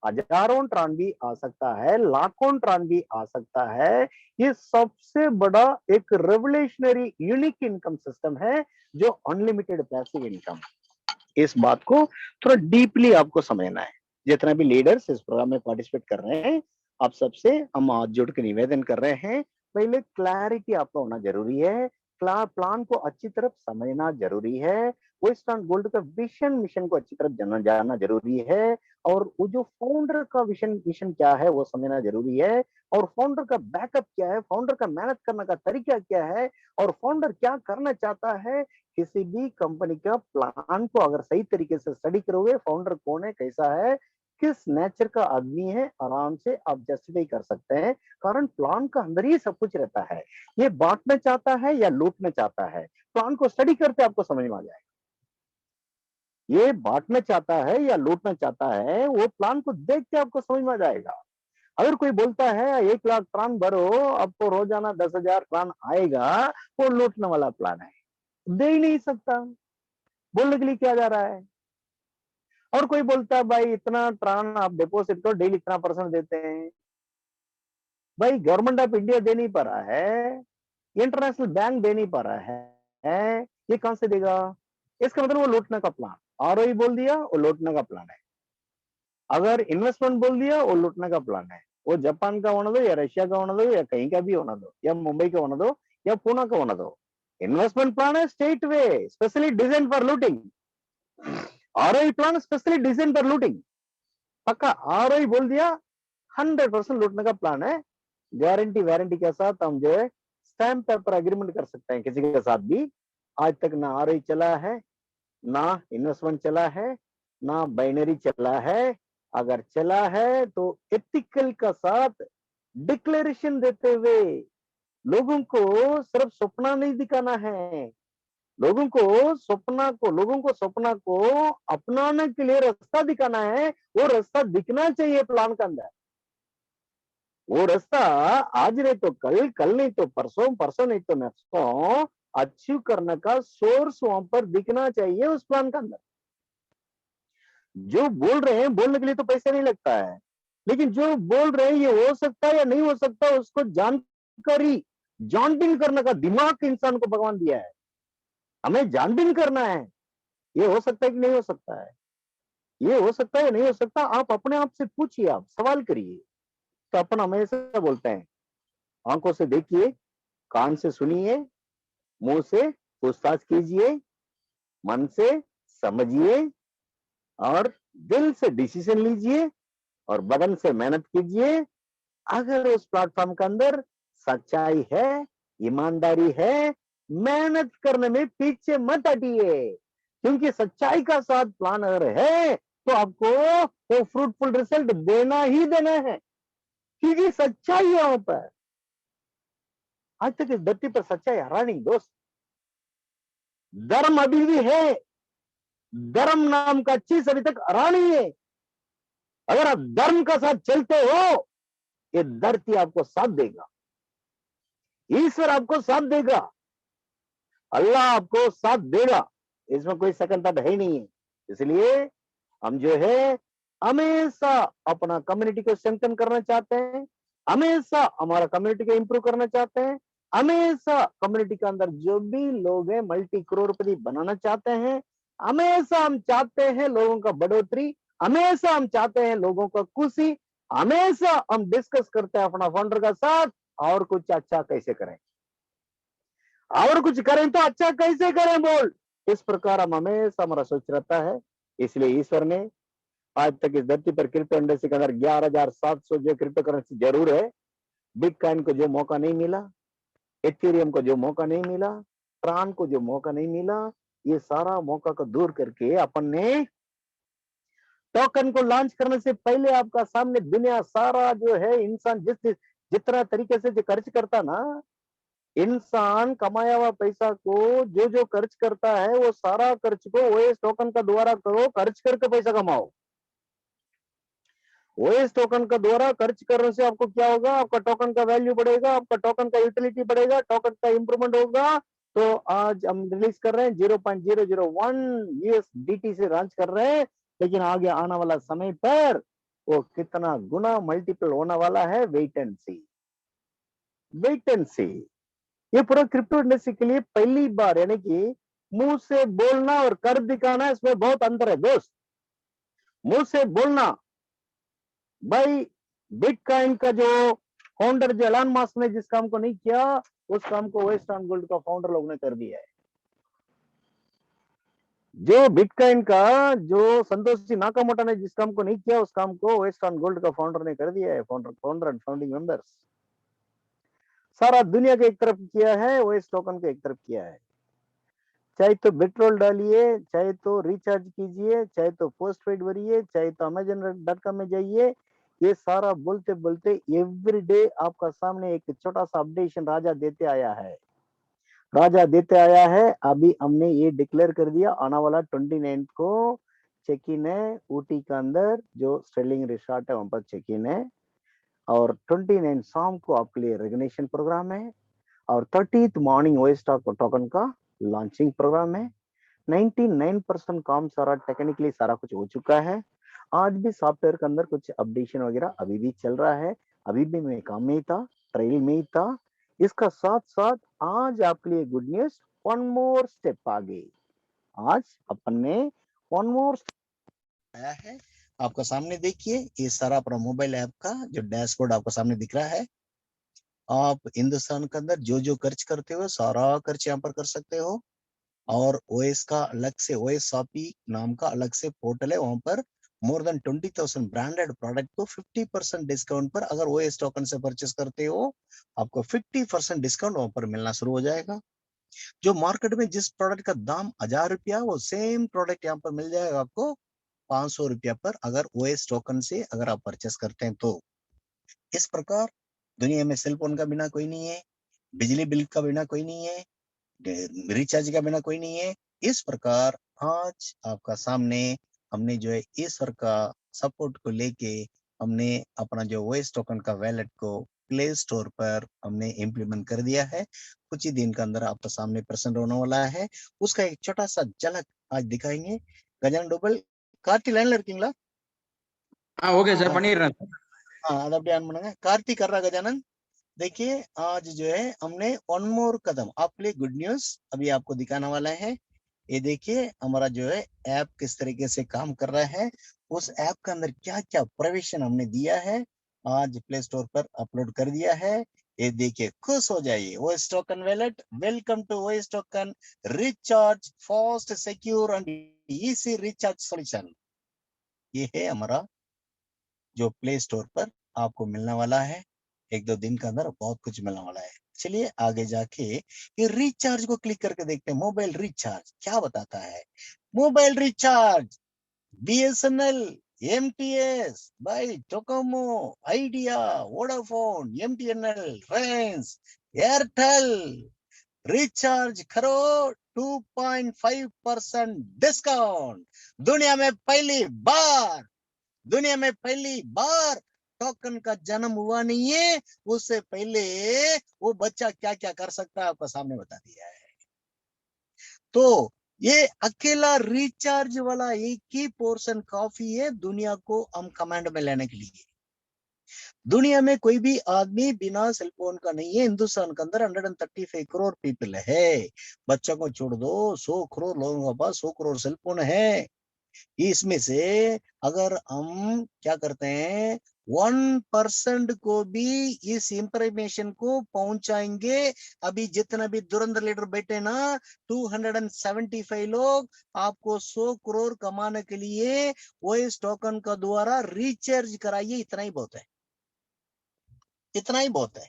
हजारों ट्रान भी आ सकता है, लाखों ट्रान भी आ सकता है। ये सबसे बड़ा एक रेवोल्यूशनरी यूनिक इनकम सिस्टम है जो अनलिमिटेड पैसिव इनकम। इस बात को थोड़ा डीपली आपको समझना है। जितना भी लीडर्स इस प्रोग्राम में पार्टिसिपेट कर रहे हैं, आप सबसे हम हाथ जोड़ के निवेदन कर रहे हैं, पहले क्लैरिटी आपका होना जरूरी है, प्लान को अच्छी तरह समझना जरूरी है, वेस्टर्न गोल्ड का विजन मिशन को अच्छी तरह जानना जरूरी है, और वो जो फाउंडर का विजन क्या है वो समझना जरूरी है, और फाउंडर का बैकअप क्या है, फाउंडर का मेहनत करने का तरीका क्या है, और फाउंडर क्या करना चाहता है। किसी भी कंपनी का प्लान को अगर सही तरीके से स्टडी करोगे, फाउंडर कौन है, कैसा है, किस नेचर का आदमी है, आराम से आप जस्टिफाई कर सकते हैं। कारण प्लान का अंदर ही सब कुछ रहता है। ये बांटना चाहता है या लूटना चाहता है, प्लान को स्टडी करते आपको समझ में आ जाएगा। ये बांटना चाहता है या लूटना चाहता है, वो प्लान को देख के आपको समझ में आ जाएगा। अगर कोई बोलता है 1 लाख ट्रान भरो आपको रोजाना 10,000 ट्रान आएगा, वो लूटने वाला प्लान है, दे ही नहीं सकता। बोलने के लिए क्या जा रहा है। और कोई बोलता है भाई इतना ट्रान आप डिपॉजिट करो, डेली इतना परसेंट देते हैं, भाई गवर्नमेंट ऑफ इंडिया दे नहीं पा रहा है, इंटरनेशनल बैंक दे नहीं पा रहा है, ये कहां से देगा। इसका मतलब वो लूटने का प्लान। आरओई बोल दिया वो लूटने का प्लान है, अगर इन्वेस्टमेंट बोल दिया वो लूटने का प्लान है। वो जापान का होना दो या रशिया का होना दो या कहीं का भी होना दो या मुंबई का होना दो या पुणे का होना दो, इन्वेस्टमेंट प्लान है state way specially design for looting. ROE plan specially design for looting. पक्का आरओई बोल दिया 100% लूटने का प्लान है। गारंटी वारंटी के साथ हम जो है स्टैम्प पेपर एग्रीमेंट कर सकते हैं किसी के साथ भी। आज तक ना आरओई चला है, ना इन्वेस्टमेंट चला है, ना बाइनरी चला है। अगर चला है तो एथिकल का साथ डिक्लेरेशन देते हुए, लोगों को सिर्फ सपना नहीं दिखाना है, लोगों को सपना को अपनाने के लिए रास्ता दिखाना है। वो रास्ता दिखना चाहिए प्लान के अंदर। वो रास्ता आज नहीं तो कल, कल नहीं तो परसों, परसों नहीं तो नेक्स्टों अचीव करने का सोर्स वहां पर दिखना चाहिए उस प्लान के अंदर। जो बोल रहे हैं बोलने के लिए तो पैसा नहीं लगता है, लेकिन जो बोल रहे हैं ये हो सकता है या नहीं हो सकता उसको जानकारी जानबीन करने का दिमाग इंसान को भगवान दिया है। हमें जानबीन करना है, ये हो सकता है कि नहीं हो सकता है, ये हो सकता है या नहीं हो सकता। आप अपने आप से पूछिए, आप सवाल करिए। तो अपन हमेशा बोलते हैं आंखों से देखिए, कान से सुनिए, मुंह से पूछताछ कीजिए, मन से समझिए, और दिल से डिसीजन लीजिए, और बदन से मेहनत कीजिए। अगर उस प्लेटफॉर्म के अंदर सच्चाई है, ईमानदारी है, मेहनत करने में पीछे मत हटिए, क्योंकि सच्चाई का साथ प्लान अगर है तो आपको वो फ्रूटफुल रिजल्ट देना ही देना है, क्योंकि सच्चाई है वहां पर। आज तक इस धरती पर सच्चाई हरा नहीं दोस्त। धर्म अभी भी है, धर्म नाम का चीज अभी तक हरा नहीं है। अगर आप धर्म का साथ चलते हो, ये धरती आपको साथ देगा, ईश्वर आपको साथ देगा, अल्लाह आपको साथ देगा, इसमें कोई सेकंड थॉट है ही नहीं है। इसलिए हम जो है हमेशा अपना कम्युनिटी को स्ट्रेंथन करना चाहते हैं, हमेशा हमारा कम्युनिटी को इंप्रूव करना चाहते हैं, हमेशा कम्युनिटी के अंदर जो भी लोग हैं मल्टी करोड़पति बनाना चाहते हैं, हमेशा हम चाहते हैं लोगों का बढ़ोतरी, हमेशा हम चाहते हैं लोगों का खुशी, हमेशा हम डिस्कस करते हैं अपना फाउंडर का साथ और कुछ अच्छा कैसे करें, और कुछ करें तो अच्छा कैसे करें बोल, इस प्रकार हम हमेशा हमारा सोच रहता है। इसलिए ईश्वर ने आज तक इस धरती पर क्रिप्टो इंडस्ट्री के अंदर 11,700 जो क्रिप्टो करेंसी जरूर है, बिटकॉइन को जो मौका नहीं मिला, इथेरियम को जो मौका नहीं मिला, ट्रान को जो मौका नहीं मिला, ये सारा मौका को दूर करके अपन ने टोकन को लॉन्च करने से पहले आपका सामने दुनिया सारा जो है इंसान जितना तरीके से जो खर्च करता ना, इंसान कमाया हुआ पैसा को जो जो खर्च करता है वो सारा खर्च को ओएस टोकन का द्वारा करो, खर्च करके पैसा कमाओ। ओएस टोकन का द्वारा खर्च करने से आपको क्या होगा, आपका टोकन का वैल्यू बढ़ेगा, आपका टोकन का यूटिलिटी बढ़ेगा, टोकन का इंप्रूवमेंट होगा। तो आज हम रिलीज कर रहे हैं 0.001 यूएसडीटी से लॉन्च कर रहे हैं, लेकिन आगे आने वाला समय पर वो कितना गुना मल्टीपल होने वाला है, wait and see, wait and see. ये पूरा क्रिप्टो इंडस्ट्री के लिए पहली बार, यानी कि मुंह से बोलना और कर दिखाना, इसमें बहुत अंतर है दोस्त। मुंह से बोलना भाई, बिटकॉइन का जो फाउंडर जो एलन मस्क ने जिस काम को नहीं किया, उस काम को वेस्टर्न गोल्ड का फाउंडर लोग ने कर दिया है। जो बिटकॉइन का जो संतोषी नाकामोटो ने जिस काम को नहीं किया, उस काम को वेस्टर्न गोल्ड का फाउंडर ने कर दिया है। फाउंडर एंड फाउंडिंग मेंबर्स सारा दुनिया के एक तरफ किया है, ओएस टोकन के एक तरफ किया है। चाहे तो पेट्रोल डालिए, चाहे तो रिचार्ज कीजिए, चाहे तो पोस्ट पेड भरिए, चाहे तो amazon.com में जाइए, ये सारा बोलते बोलते एवरी डे आपका सामने एक छोटा सा अपडेशन राजा देते आया है, राजा देते आया है। अभी हमने ये डिक्लेयर कर दिया आने वाला 29 को चेक इन है, ऊटी के अंदर जो स्टेलिंग रिसोर्ट है वहां पर चेक इन है, और 29 शाम को आपके लिए रेगनेशन प्रोग्राम है, और 30th मॉर्निंग ओएस टोकन का लॉन्चिंग प्रोग्राम है। 99% काम सारा टेक्निकली सारा कुछ हो चुका है। आज भी सॉफ्टवेयर के अंदर कुछ अपडेशन वगैरह अभी भी चल रहा है, अभी भी मैं काम में ही था, ट्रेल में ही था। इसका साथ साथ आज आपके लिए good news, one more step आगे। आज अपन ने वन मोर आया है आपका सामने, देखिए ये सारा अपना मोबाइल ऐप का जो डैशबोर्ड आपको सामने दिख रहा है। आप हिंदुस्तान के अंदर जो जो खर्च करते हो सारा खर्च यहाँ पर कर सकते हो, और ओएस का अलग से ओएस शॉपी नाम का अलग से पोर्टल है, वहां पर मोर देन 20,000 ब्रांडेड प्रोडक्ट को 50% डिस्काउंट पर अगर ओएस टोकन से परचेस करते हो, आपको 50% डिस्काउंट वहां पर मिलना शुरू हो जाएगा। जो मार्केट में जिस प्रोडक्ट का दाम 1,000 रुपया, वो सेम प्रोडक्ट यहाँ पर मिल जाएगा आपको 500 रुपया पर, अगर ओएस टोकन से अगर आप परचेस करते हैं तो। इस प्रकार दुनिया में सेलफोन का बिना कोई नहीं है, बिजली बिल का बिना कोई नहीं है, रिचार्ज का बिना कोई नहीं है। इस प्रकार आज आपका सामने हमने जो है ईश्वर का सपोर्ट को लेके हमने अपना जो ओएस टोकन का वैलेट को प्ले स्टोर पर हमने इम्प्लीमेंट कर दिया है। कुछ ही दिन के अंदर आपके सामने प्रेजेंट होने वाला है, उसका एक छोटा सा झलक आज दिखाएंगे। गजानन डोबल कार्ती लाइन लड़कीங்களா? ஓகே சார் பண்ணிடுறேன் சார். அது அப்படியே ஆன் பண்ணுங்க। कार्ती कर रहा गजानन। देखिए आज जो है हमने वन मोर कदम आपके लिए गुड न्यूज अभी आपको दिखाने वाला है। ये देखिए हमारा जो है ऐप किस तरीके से काम कर रहा है, उस ऐप के अंदर क्या क्या प्रोविजन हमने दिया है, आज प्ले स्टोर पर अपलोड कर दिया है। ये देखिए खुश हो जाइए। OS token wallet, welcome to OS token recharge, fast secure and easy recharge solution. ये है हमारा जो प्ले स्टोर पर आपको मिलने वाला है। एक दो दिन के अंदर बहुत कुछ मिलने वाला है। चलिए आगे जाके ये रिचार्ज को क्लिक करके देखते हैं। मोबाइल रिचार्ज क्या बताता है। मोबाइल रिचार्ज बीएसएनएल, एमटीएस, भाई Docomo, idea, Vodafone, MTNL, Reliance, Airtel recharge करो 2.5% डिस्काउंट। दुनिया में पहली बार दुनिया में पहली बार टोकन का जन्म हुआ नहीं है, उससे पहले वो बच्चा क्या क्या कर सकता है आपको सामने बता दिया है। तो ये अकेला रिचार्ज वाला एक ही पोर्शन काफी है दुनिया को हम कमांड में लेने के लिए। दुनिया में कोई भी आदमी बिना सेलफोन का नहीं है। हिंदुस्तान के अंदर 135 करोड़ पीपल है। बच्चों को छोड़ दो, 100 करोड़ लोगों के पास 100 करोड़ सेलफोन है। इसमें से अगर हम क्या करते हैं, 1% को भी इस इंफॉर्मेशन को पहुंचाएंगे, अभी जितना भी धुरंधर लीडर बैठे ना 275 लोग, आपको 100 करोड़ कमाने के लिए ओएस टोकन का द्वारा रिचार्ज कराइए, इतना ही बहुत है, इतना ही बहुत है।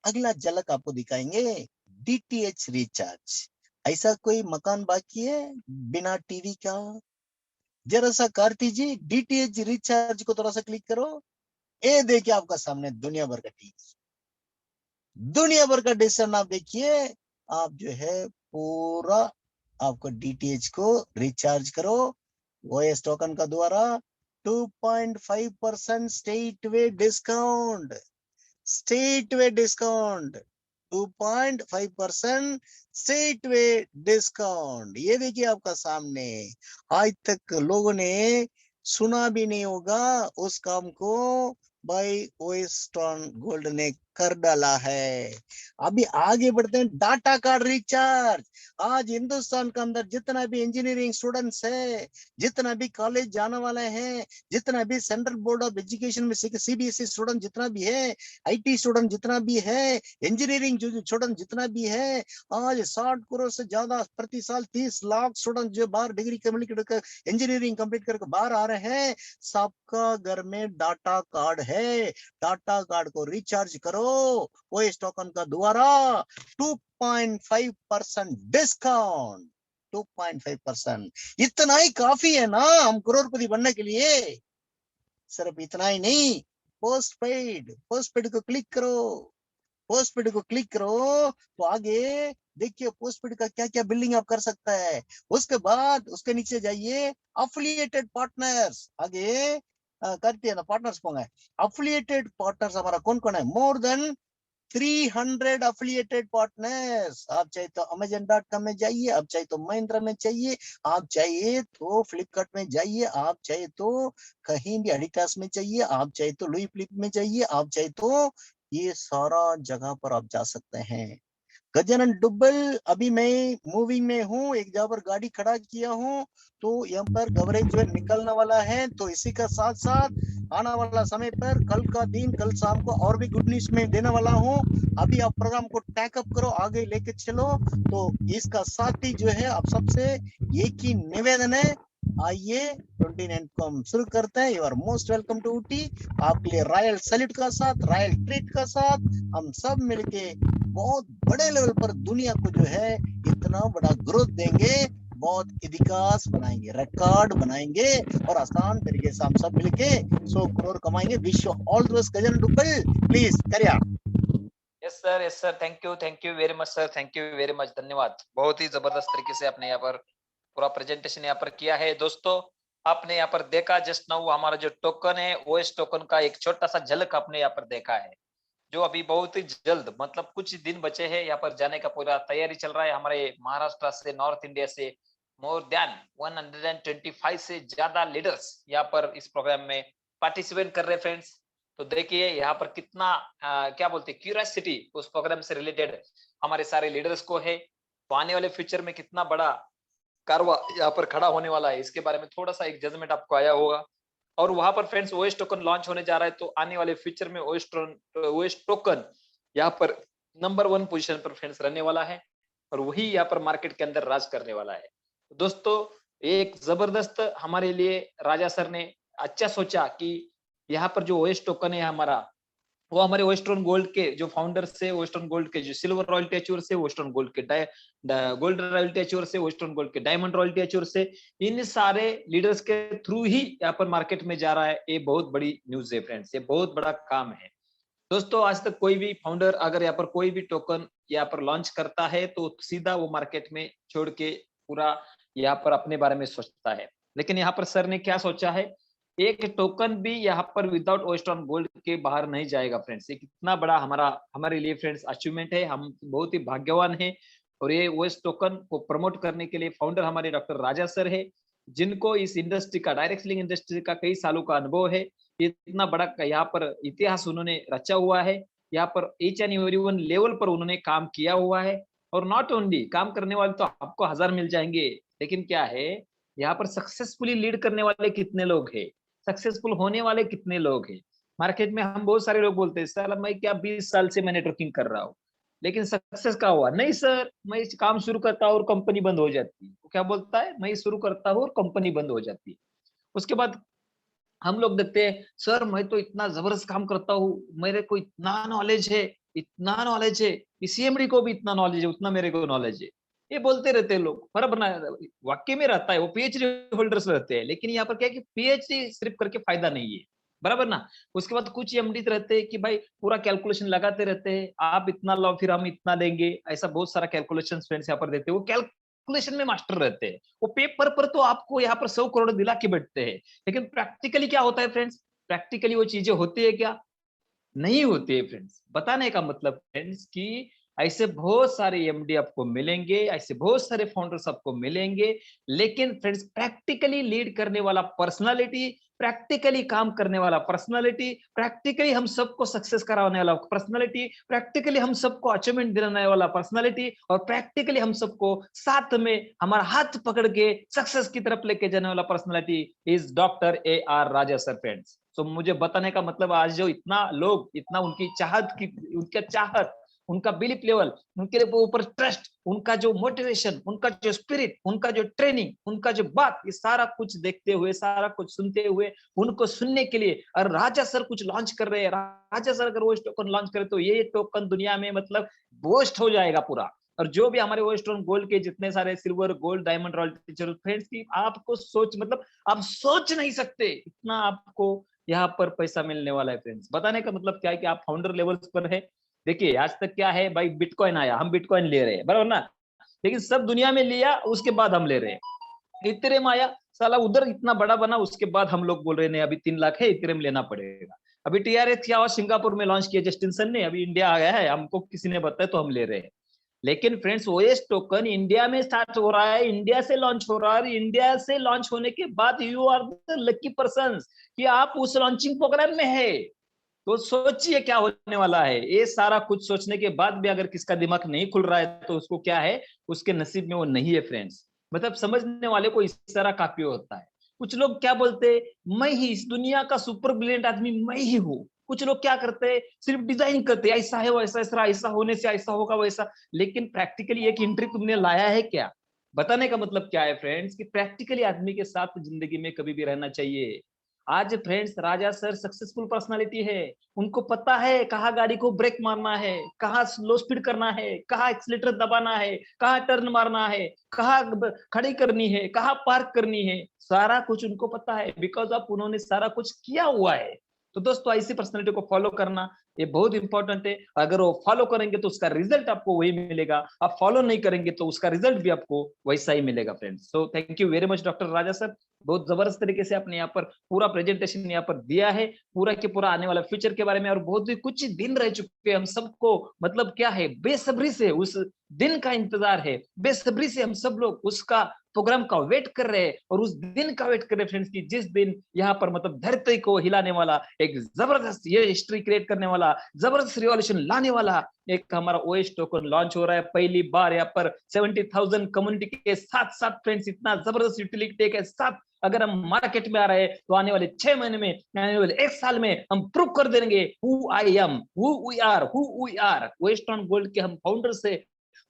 अगला झलक आपको दिखाएंगे डीटीएच रिचार्ज। ऐसा कोई मकान बाकी है बिना टीवी का? जरा सा कार्ती जी डीटीएच रिचार्ज को थोड़ा सा क्लिक करो। ये देखिए आपका सामने दुनिया भर का टीवी, दुनिया भर का डिशन आप देखिए। आप जो है पूरा आपको डीटीएच को रिचार्ज करो ओएस टोकन का द्वारा। 2.5% स्टेट वे डिस्काउंट, स्टेट वे डिस्काउंट 2.5% स्टेट वे डिस्काउंट। ये देखिए आपका सामने। आज तक लोगों ने सुना भी नहीं होगा उस काम को, भाई ओएस्टर्न गोल्ड ने कर डाला है। अभी आगे बढ़ते हैं, डाटा कार्ड रिचार्ज। आज हिंदुस्तान के अंदर जितना भी इंजीनियरिंग स्टूडेंट्स है, जितना भी कॉलेज जाने वाले हैं, जितना भी सेंट्रल बोर्ड ऑफ एजुकेशन में सीबीएसई स्टूडेंट जितना भी है, आईटी स्टूडेंट जितना भी है, इंजीनियरिंग स्टूडेंट जितना भी है, आज 60 करोड़ से ज्यादा प्रति साल 30 लाख स्टूडेंट जो बाहर डिग्री कंप्लीट कर इंजीनियरिंग कंप्लीट करके बाहर आ रहे हैं, सबका घर में डाटा कार्ड है। डाटा कार्ड को रिचार्ज करो ओएस टोकन का द्वारा, 2.5% डिस्काउंट, 2.5%। इतना ही काफी है ना हम करोड़पति बनने के लिए। सिर्फ इतना ही नहीं, पोस्ट पेड को क्लिक करो, पोस्ट पेड को क्लिक करो तो आगे देखिए पोस्ट पेड का क्या क्या बिल्डिंग आप कर सकता है। उसके बाद उसके नीचे जाइए, अफिलिएटेड पार्टनर्स, आगे करते हैं ना पार्टनर्स पोंगे। अफिलिएटेड पार्टनर्स हमारा कौन कौन है? More than 300 affiliated partners. आप चाहे तो Amazon.com में जाइए, आप चाहे तो महिंद्रा में चाहिए, आप चाहिए तो फ्लिपकार्ट में जाइए, आप चाहे तो कहीं भी एडिडास में चाहिए, आप चाहे तो लुई फिलिप में जाइए, आप चाहे तो ये सारा जगह पर आप जा सकते हैं। गजानन डुब्बल, अभी मैं मूविंग में हूँ, एक जगह पर गाड़ी खड़ा किया हूँ, तो यहाँ पर कवरेज जो है निकलने वाला है। तो इसी का साथ साथ आने वाला समय पर कल का दिन, कल शाम को और भी गुड न्यूज में देने वाला हूँ। अभी आप प्रोग्राम को टैकअप करो, आगे लेके चलो। तो इसका साथ ही जो है आप सबसे एक ही निवेदन है, आइए 29 को हम शुरू करते हैं। You are most welcome to Ooty. आपके लिए रॉयल सैल्यूट का साथ, रॉयल ट्रीट का साथ हम सब मिलके बहुत बड़े लेवल पर दुनिया को जो है इतना बड़ा ग्रोथ देंगे, बहुत इतिहास बनाएंगे, रिकॉर्ड बनाएंगे और आसान तरीके से हम सब मिलके 100 करोड़ कमाएंगे। Wish you all the best. Gajanan Dubal please करिए। Yes sir, thank you very much sir, thank you very much, धन्यवाद। बहुत ही जबरदस्त तरीके से आपने यहाँ पर पूरा प्रेजेंटेशन यहाँ पर किया है। दोस्तों आपने यहाँ पर देखा जस्ट नाउ हमारा जो टोकन है, ओएस टोकन का एक छोटा सा झलक आपने यहाँ पर देखा है, जो अभी बहुत ही जल्द मतलब कुछ दिन बचे हैं यहाँ पर जाने का पूरा तैयारी चल रहा है। हमारे महाराष्ट्र से, नॉर्थ इंडिया से मोर देन 125 से ज्यादा लीडर्स यहाँ पर इस प्रोग्राम में पार्टिसिपेट कर रहे हैं फ्रेंड्स। तो देखिए यहाँ पर कितना क्या बोलते हैं क्यूरियोसिटी उस प्रोग्राम से रिलेटेड हमारे सारे लीडर्स को है। तो आने वाले फ्यूचर में कितना बड़ा कारवा यहाँ पर खड़ा होने वाला है, इसके बारे में थोड़ा सा एक जजमेंट आपको आया होगा। और वहां पर फ्रेंड्स ओएस टोकन लॉन्च होने जा रहा है, तो आने वाले फ्यूचर में ओएस टोकन यहाँ पर नंबर 1 पोजीशन पर फ्रेंड्स रहने वाला है और वही यहाँ पर मार्केट के अंदर राज करने वाला है। तो दोस्तों एक जबरदस्त हमारे लिए राजा सर ने अच्छा सोचा कि यहाँ पर जो ओएस टोकन है हमारा, वो हमारे वेस्टर्न गोल्ड के जो फाउंडर्स है, वेस्टर्न गोल्ड के जो सिल्वर रॉयल्टी अचीवर से, वेस्टर्न गोल्ड के गोल्ड रॉयल्टी अचीवर से, वेस्टर्न गोल्ड के डायमंड रॉयल्टी अचीवर से, इन सारे लीडर्स के थ्रू ही यहाँ पर मार्केट में जा रहा है। ये बहुत बड़ी न्यूज है फ्रेंड्स, ये बहुत बड़ा काम है। दोस्तों आज तक कोई भी फाउंडर अगर यहाँ पर कोई भी टोकन यहाँ पर लॉन्च करता है तो सीधा वो मार्केट में छोड़ के पूरा यहाँ पर अपने बारे में सोचता है। लेकिन यहाँ पर सर ने क्या सोचा है एक टोकन भी यहाँ पर विदाउट वेस्टर्न गोल्ड के बाहर नहीं जाएगा फ्रेंड्स। ये कितना बड़ा हमारे लिए फ्रेंड्स अचीवमेंट है, हम बहुत ही भाग्यवान है। और ये ओएस टोकन को प्रमोट करने के लिए फाउंडर हमारे डॉक्टर राजा सर है, जिनको इस इंडस्ट्री का, डायरेक्ट सेलिंग इंडस्ट्री का कई सालों का अनुभव है। इतना बड़ा यहाँ पर इतिहास उन्होंने रचा हुआ है, यहाँ पर each and every one level पर उन्होंने काम किया हुआ है। और नॉट ओनली काम करने वाले तो आपको 1000 मिल जाएंगे, लेकिन क्या है, यहाँ पर सक्सेसफुली लीड करने वाले कितने लोग हैं, सक्सेसफुल होने वाले कितने लोग हैं। मार्केट में हम बहुत सारे लोग बोलते हैं सर मैं क्या 20 साल से मैं नेटवर्किंग कर रहा हूँ, लेकिन सक्सेस का हुआ नहीं सर, मैं इस काम शुरू करता हूँ और कंपनी बंद हो जाती है। वो क्या बोलता है, मैं शुरू करता हूँ और कंपनी बंद हो जाती है। उसके बाद हम लोग देखते हैं सर मैं तो इतना जबरदस्त काम करता हूँ, मेरे को इतना नॉलेज है, इतना नॉलेज है, सीएमडी को भी इतना नॉलेज है उतना मेरे को नॉलेज है। ये बोलते रहते हैं लोग, बराबर ना, वाक्य में रहता है, वो पीएचडी होल्डर्स रहते हैं। लेकिन यहाँ पर क्या है कि पीएचडी सिर्फ करके फायदा नहीं है, बराबर ना। उसके बाद कुछ एमडी रहते हैं कि भाई पूरा कैलकुलेशन लगाते रहते हैं, आप इतना लो फिर हम इतना देंगे, ऐसा बहुत सारा कैलकुलेशन फ्रेंड्स यहाँ पर देते हैं। वो कैलकुलेशन में मास्टर रहते हैं, वो पेपर पर तो आपको यहाँ पर 100 करोड़ दिला के बैठते हैं, लेकिन प्रैक्टिकली क्या होता है फ्रेंड्स, प्रैक्टिकली वो चीजें होती है क्या, नहीं होती है फ्रेंड्स। बताने का मतलब फ्रेंड्स कि ऐसे बहुत सारे एमडी आपको मिलेंगे, ऐसे बहुत सारे फाउंडर्स आपको मिलेंगे, लेकिन फ्रेंड्स प्रैक्टिकली लीड करने वाला पर्सनालिटी, प्रैक्टिकली काम करने वाला पर्सनालिटी, प्रैक्टिकली हम सबको सक्सेस कराने वाला पर्सनालिटी, प्रैक्टिकली हम सबको अचीवमेंट दिलाने वाला पर्सनालिटी, और प्रैक्टिकली हम सबको साथ में हमारा हाथ पकड़ के सक्सेस की तरफ लेके जाने वाला personality is doctor AR Raja sir friends. तो मुझे बताने का मतलब आज जो इतना लोग, इतना उनकी चाहत की, उनका चाहत, उनका बिलीफ लेवल, उनके ऊपर ट्रस्ट, उनका जो मोटिवेशन, उनका जो स्पिरिट, उनका जो ट्रेनिंग, उनका जो बात, ये सारा कुछ देखते हुए, सारा कुछ सुनते हुए, उनको सुनने के लिए, और राजा सर कुछ लॉन्च कर रहे हैं, राजा सर अगर वो टोकन लॉन्च करे तो ये टोकन दुनिया में मतलब बूस्ट हो जाएगा पूरा। और जो भी हमारे वेस्टर्न गोल्ड के जितने सारे silver, gold, diamond, royalty friends की आपको सोच, मतलब आप सोच नहीं सकते इतना आपको यहाँ पर पैसा मिलने वाला है फ्रेंड्स। बताने का मतलब क्या है कि आप फाउंडर लेवल्स पर है। देखिए आज तक क्या है भाई, बिटकॉइन आया, हम बिटकॉइन ले रहे हैं, बराबर ना, लेकिन सब दुनिया में लिया उसके बाद हम ले रहे हैं। इथेरियम आया, साला उधर इतना बड़ा बना, उसके बाद हम लोग बोल रहे हैं अभी 3 लाख है, इथेरियम लेना पड़ेगा। अभी TRX क्या हुआ, सिंगापुर में लॉन्च किया जस्टिनसन ने, अभी इंडिया आ गया है, हमको किसी ने बताया तो हम ले रहे हैं। लेकिन फ्रेंड्स ओएस टोकन इंडिया में स्टार्ट हो रहा है, इंडिया से लॉन्च हो रहा है, इंडिया से लॉन्च होने के बाद you are the lucky person कि आप उस लॉन्चिंग प्रोग्राम में है। तो सोचिए क्या होने वाला है। ये सारा कुछ सोचने के बाद भी अगर किसका दिमाग नहीं खुल रहा है तो उसको क्या है, उसके नसीब में वो नहीं है फ्रेंड्स। मतलब समझने वाले को इस तरह काफी होता है। कुछ लोग क्या बोलते, मैं ही इस दुनिया का सुपर ब्रिलियंट आदमी मैं ही हूँ। कुछ लोग क्या करते हैं, सिर्फ डिजाइन करते, ऐसा है वैसा, ऐसा होने से ऐसा होगा वैसा, लेकिन प्रैक्टिकली एक एंट्री तुमने लाया है क्या। बताने का मतलब क्या है फ्रेंड्स कि प्रैक्टिकली आदमी के साथ जिंदगी में कभी भी रहना चाहिए। आज फ्रेंड्स राजा सर सक्सेसफुल पर्सनालिटी है, उनको पता है कहाँ गाड़ी को ब्रेक मारना है, कहाँ स्लो स्पीड करना है, कहाँ एक्सीलेटर दबाना है, कहाँ टर्न मारना है, कहाँ खड़ी करनी है, कहाँ पार्क करनी है, सारा कुछ उनको पता है, बिकॉज ऑफ उन्होंने सारा कुछ किया हुआ है। तो दोस्तों ऐसी पर्सनालिटी को फॉलो करना ये बहुत इंपॉर्टेंट है। अगर वो फॉलो करेंगे तो उसका रिजल्ट आपको वही मिलेगा, आप फॉलो नहीं करेंगे तो उसका रिजल्ट भी आपको वैसा ही मिलेगा friends. So thank you very much doctor Raja sir, बहुत जबरदस्त तरीके से आपने यहाँ पर पूरा प्रेजेंटेशन यहाँ पर दिया है, पूरा के पूरा आने वाला फ्यूचर के बारे में। और बहुत ही कुछ दिन रह चुके हैं हम सबको, मतलब क्या है, बेसब्री से उस दिन का इंतजार है, बेसब्री से हम सब लोग उसका प्रोग्राम का वेट कर रहे हैं, और उस दिन का वेट कर रहे हैं फ्रेंड्स की जिस दिन यहाँ पर मतलब धरती को हिलाने वाला एक जबरदस्त ये हिस्ट्री क्रिएट करने वाला, जबरदस्त रिवॉल्यूशन लाने वाला एक हमारा ओएस टोकन लॉन्च हो रहा है। पहली बार यहाँ पर 70,000 कम्युनिटी के साथ साथ फ्रेंड्स, इतना जबरदस्त यूटिलिटी के साथ अगर हम मार्केट में आ रहे हैं तो आने वाले 6 महीने में, आने वाले 1 साल में हम प्रूव कर देंगे who I am, who we are. Western Gold के हम फाउंडर से,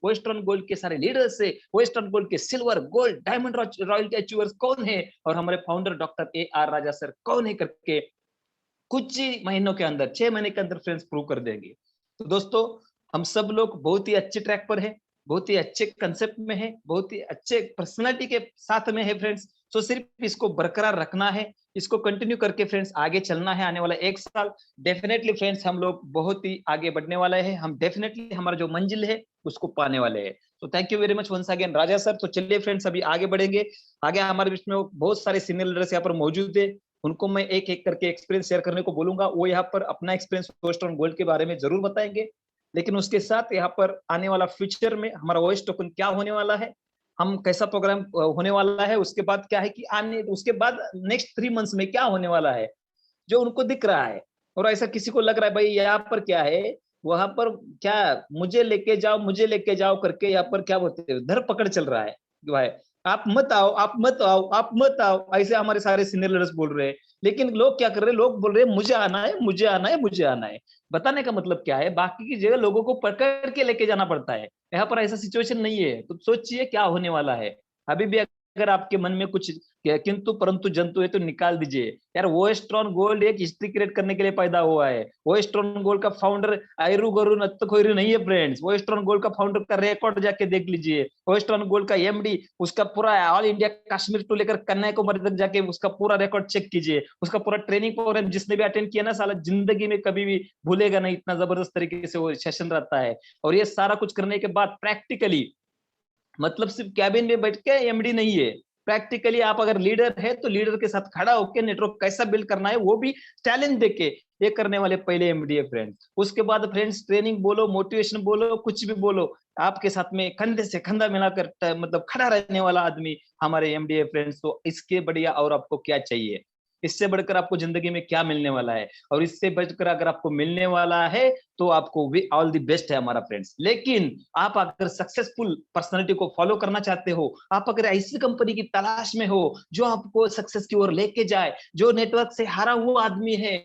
वेस्टर्न गोल्ड के सारे लीडर्स से, वेस्टर्न गोल्ड के silver, gold, diamond, royalty achievers कौन है, और हमारे फाउंडर डॉक्टर AR राजा सर कौन है करके कुछ ही महीनों के अंदर, 6 महीने के अंदर फ्रेंड्स प्रूव कर देंगे। तो दोस्तों हम सब लोग बहुत ही अच्छे ट्रैक पर है, बहुत ही अच्छे कंसेप्ट में है, बहुत ही अच्छे पर्सनालिटी के साथ में है फ्रेंड्स। तो सिर्फ इसको बरकरार रखना है, इसको कंटिन्यू करके फ्रेंड्स आगे चलना है। आने वाला 1 साल डेफिनेटली फ्रेंड्स हम लोग बहुत ही आगे बढ़ने वाले हैं, हम डेफिनेटली हमारा जो मंजिल है उसको पाने वाले हैं। तो thank you very much once again Raja sir. तो चलिए फ्रेंड्स अभी आगे बढ़ेंगे। आगे हमारे बीच में बहुत सारे सीनियर लीडर्स यहाँ पर मौजूद है, उनको मैं एक एक करके एक्सपीरियंस शेयर करने को बोलूंगा। वो यहाँ पर अपना एक्सपीरियंस ओएस टोकन गोल्ड के बारे में जरूर बताएंगे, लेकिन उसके साथ यहाँ पर आने वाला फ्यूचर में हमारा ओएस टोकन क्या होने वाला है, हम कैसा प्रोग्राम होने वाला है, उसके बाद क्या है कि आने उसके बाद नेक्स्ट 3 मंथ्स में क्या होने वाला है, जो उनको दिख रहा है। और ऐसा किसी को लग रहा है भाई यहाँ पर क्या है, वहां पर क्या, मुझे लेके जाओ करके यहाँ पर क्या बोलते हैं, धर पकड़ चल रहा है भाई, आप मत आओ, आप मत आओ, आप मत आओ, ऐसे हमारे सारे सीनियर लीडर्स बोल रहे हैं। लेकिन लोग क्या कर रहे हैं, लोग बोल रहे हैं मुझे आना है, मुझे आना है, मुझे आना है। बताने का मतलब क्या है, बाकी की जगह लोगों को पकड़ के लेके जाना पड़ता है। यहाँ पर ऐसा सिचुएशन नहीं है, तो सोचिए क्या होने वाला है। अभी भी अगर आपके मन में कुछ किंतु परंतु जंतु है तो निकाल दीजिए यार। वो स्ट्रॉन्ग गोल्ड एक हिस्ट्री क्रिएट करने के लिए पैदा हुआ है। वो स्ट्रॉन्ग गोल्ड का फाउंडर आयरू गरु नत्तखोयरू नहीं है फ्रेंड्स। वो स्ट्रॉन्ग गोल्ड का फाउंडर का रिकॉर्ड जाके देख लीजिए। वो स्ट्रॉन्ग गोल्ड का एमडी, उसका पूरा ऑल इंडिया कश्मीर टू लेकर कन्याकुमारी तक जाके उसका पूरा रिकॉर्ड चेक कीजिए। उसका पूरा ट्रेनिंग प्रोग्राम जिसने भी अटेंड किया ना, साला जिंदगी में कभी भी भूलेगा नहीं, इतना जबरदस्त तरीके से वो सेशन रहता है। और ये सारा कुछ करने के बाद प्रैक्टिकली, मतलब सिर्फ कैबिन में बैठ के एमडी नहीं है, प्रैक्टिकली आप अगर लीडर है तो लीडर के साथ खड़ा होकर नेटवर्क कैसा बिल्ड करना है वो भी चैलेंज देके ये करने वाले पहले एमडी है फ्रेंड्स। उसके बाद फ्रेंड्स ट्रेनिंग बोलो, मोटिवेशन बोलो, कुछ भी बोलो, आपके साथ में कंधे से कंधा मिलाकर मतलब खड़ा रहने वाला आदमी हमारे एमडी है फ्रेंड्स। तो इसके बढ़िया और आपको क्या चाहिए, इससे बढ़कर आपको जिंदगी में क्या मिलने वाला है, और इससे बढ़कर अगर आपको मिलने वाला है तो आपको वी ऑल द बेस्ट है हमारा फ्रेंड्स। लेकिन आप अगर सक्सेसफुल पर्सनालिटी को फॉलो करना चाहते हो, आप अगर ऐसी कंपनी की तलाश में हो जो आपको सक्सेस की ओर लेके जाए, जो नेटवर्क से हारा हुआ आदमी है,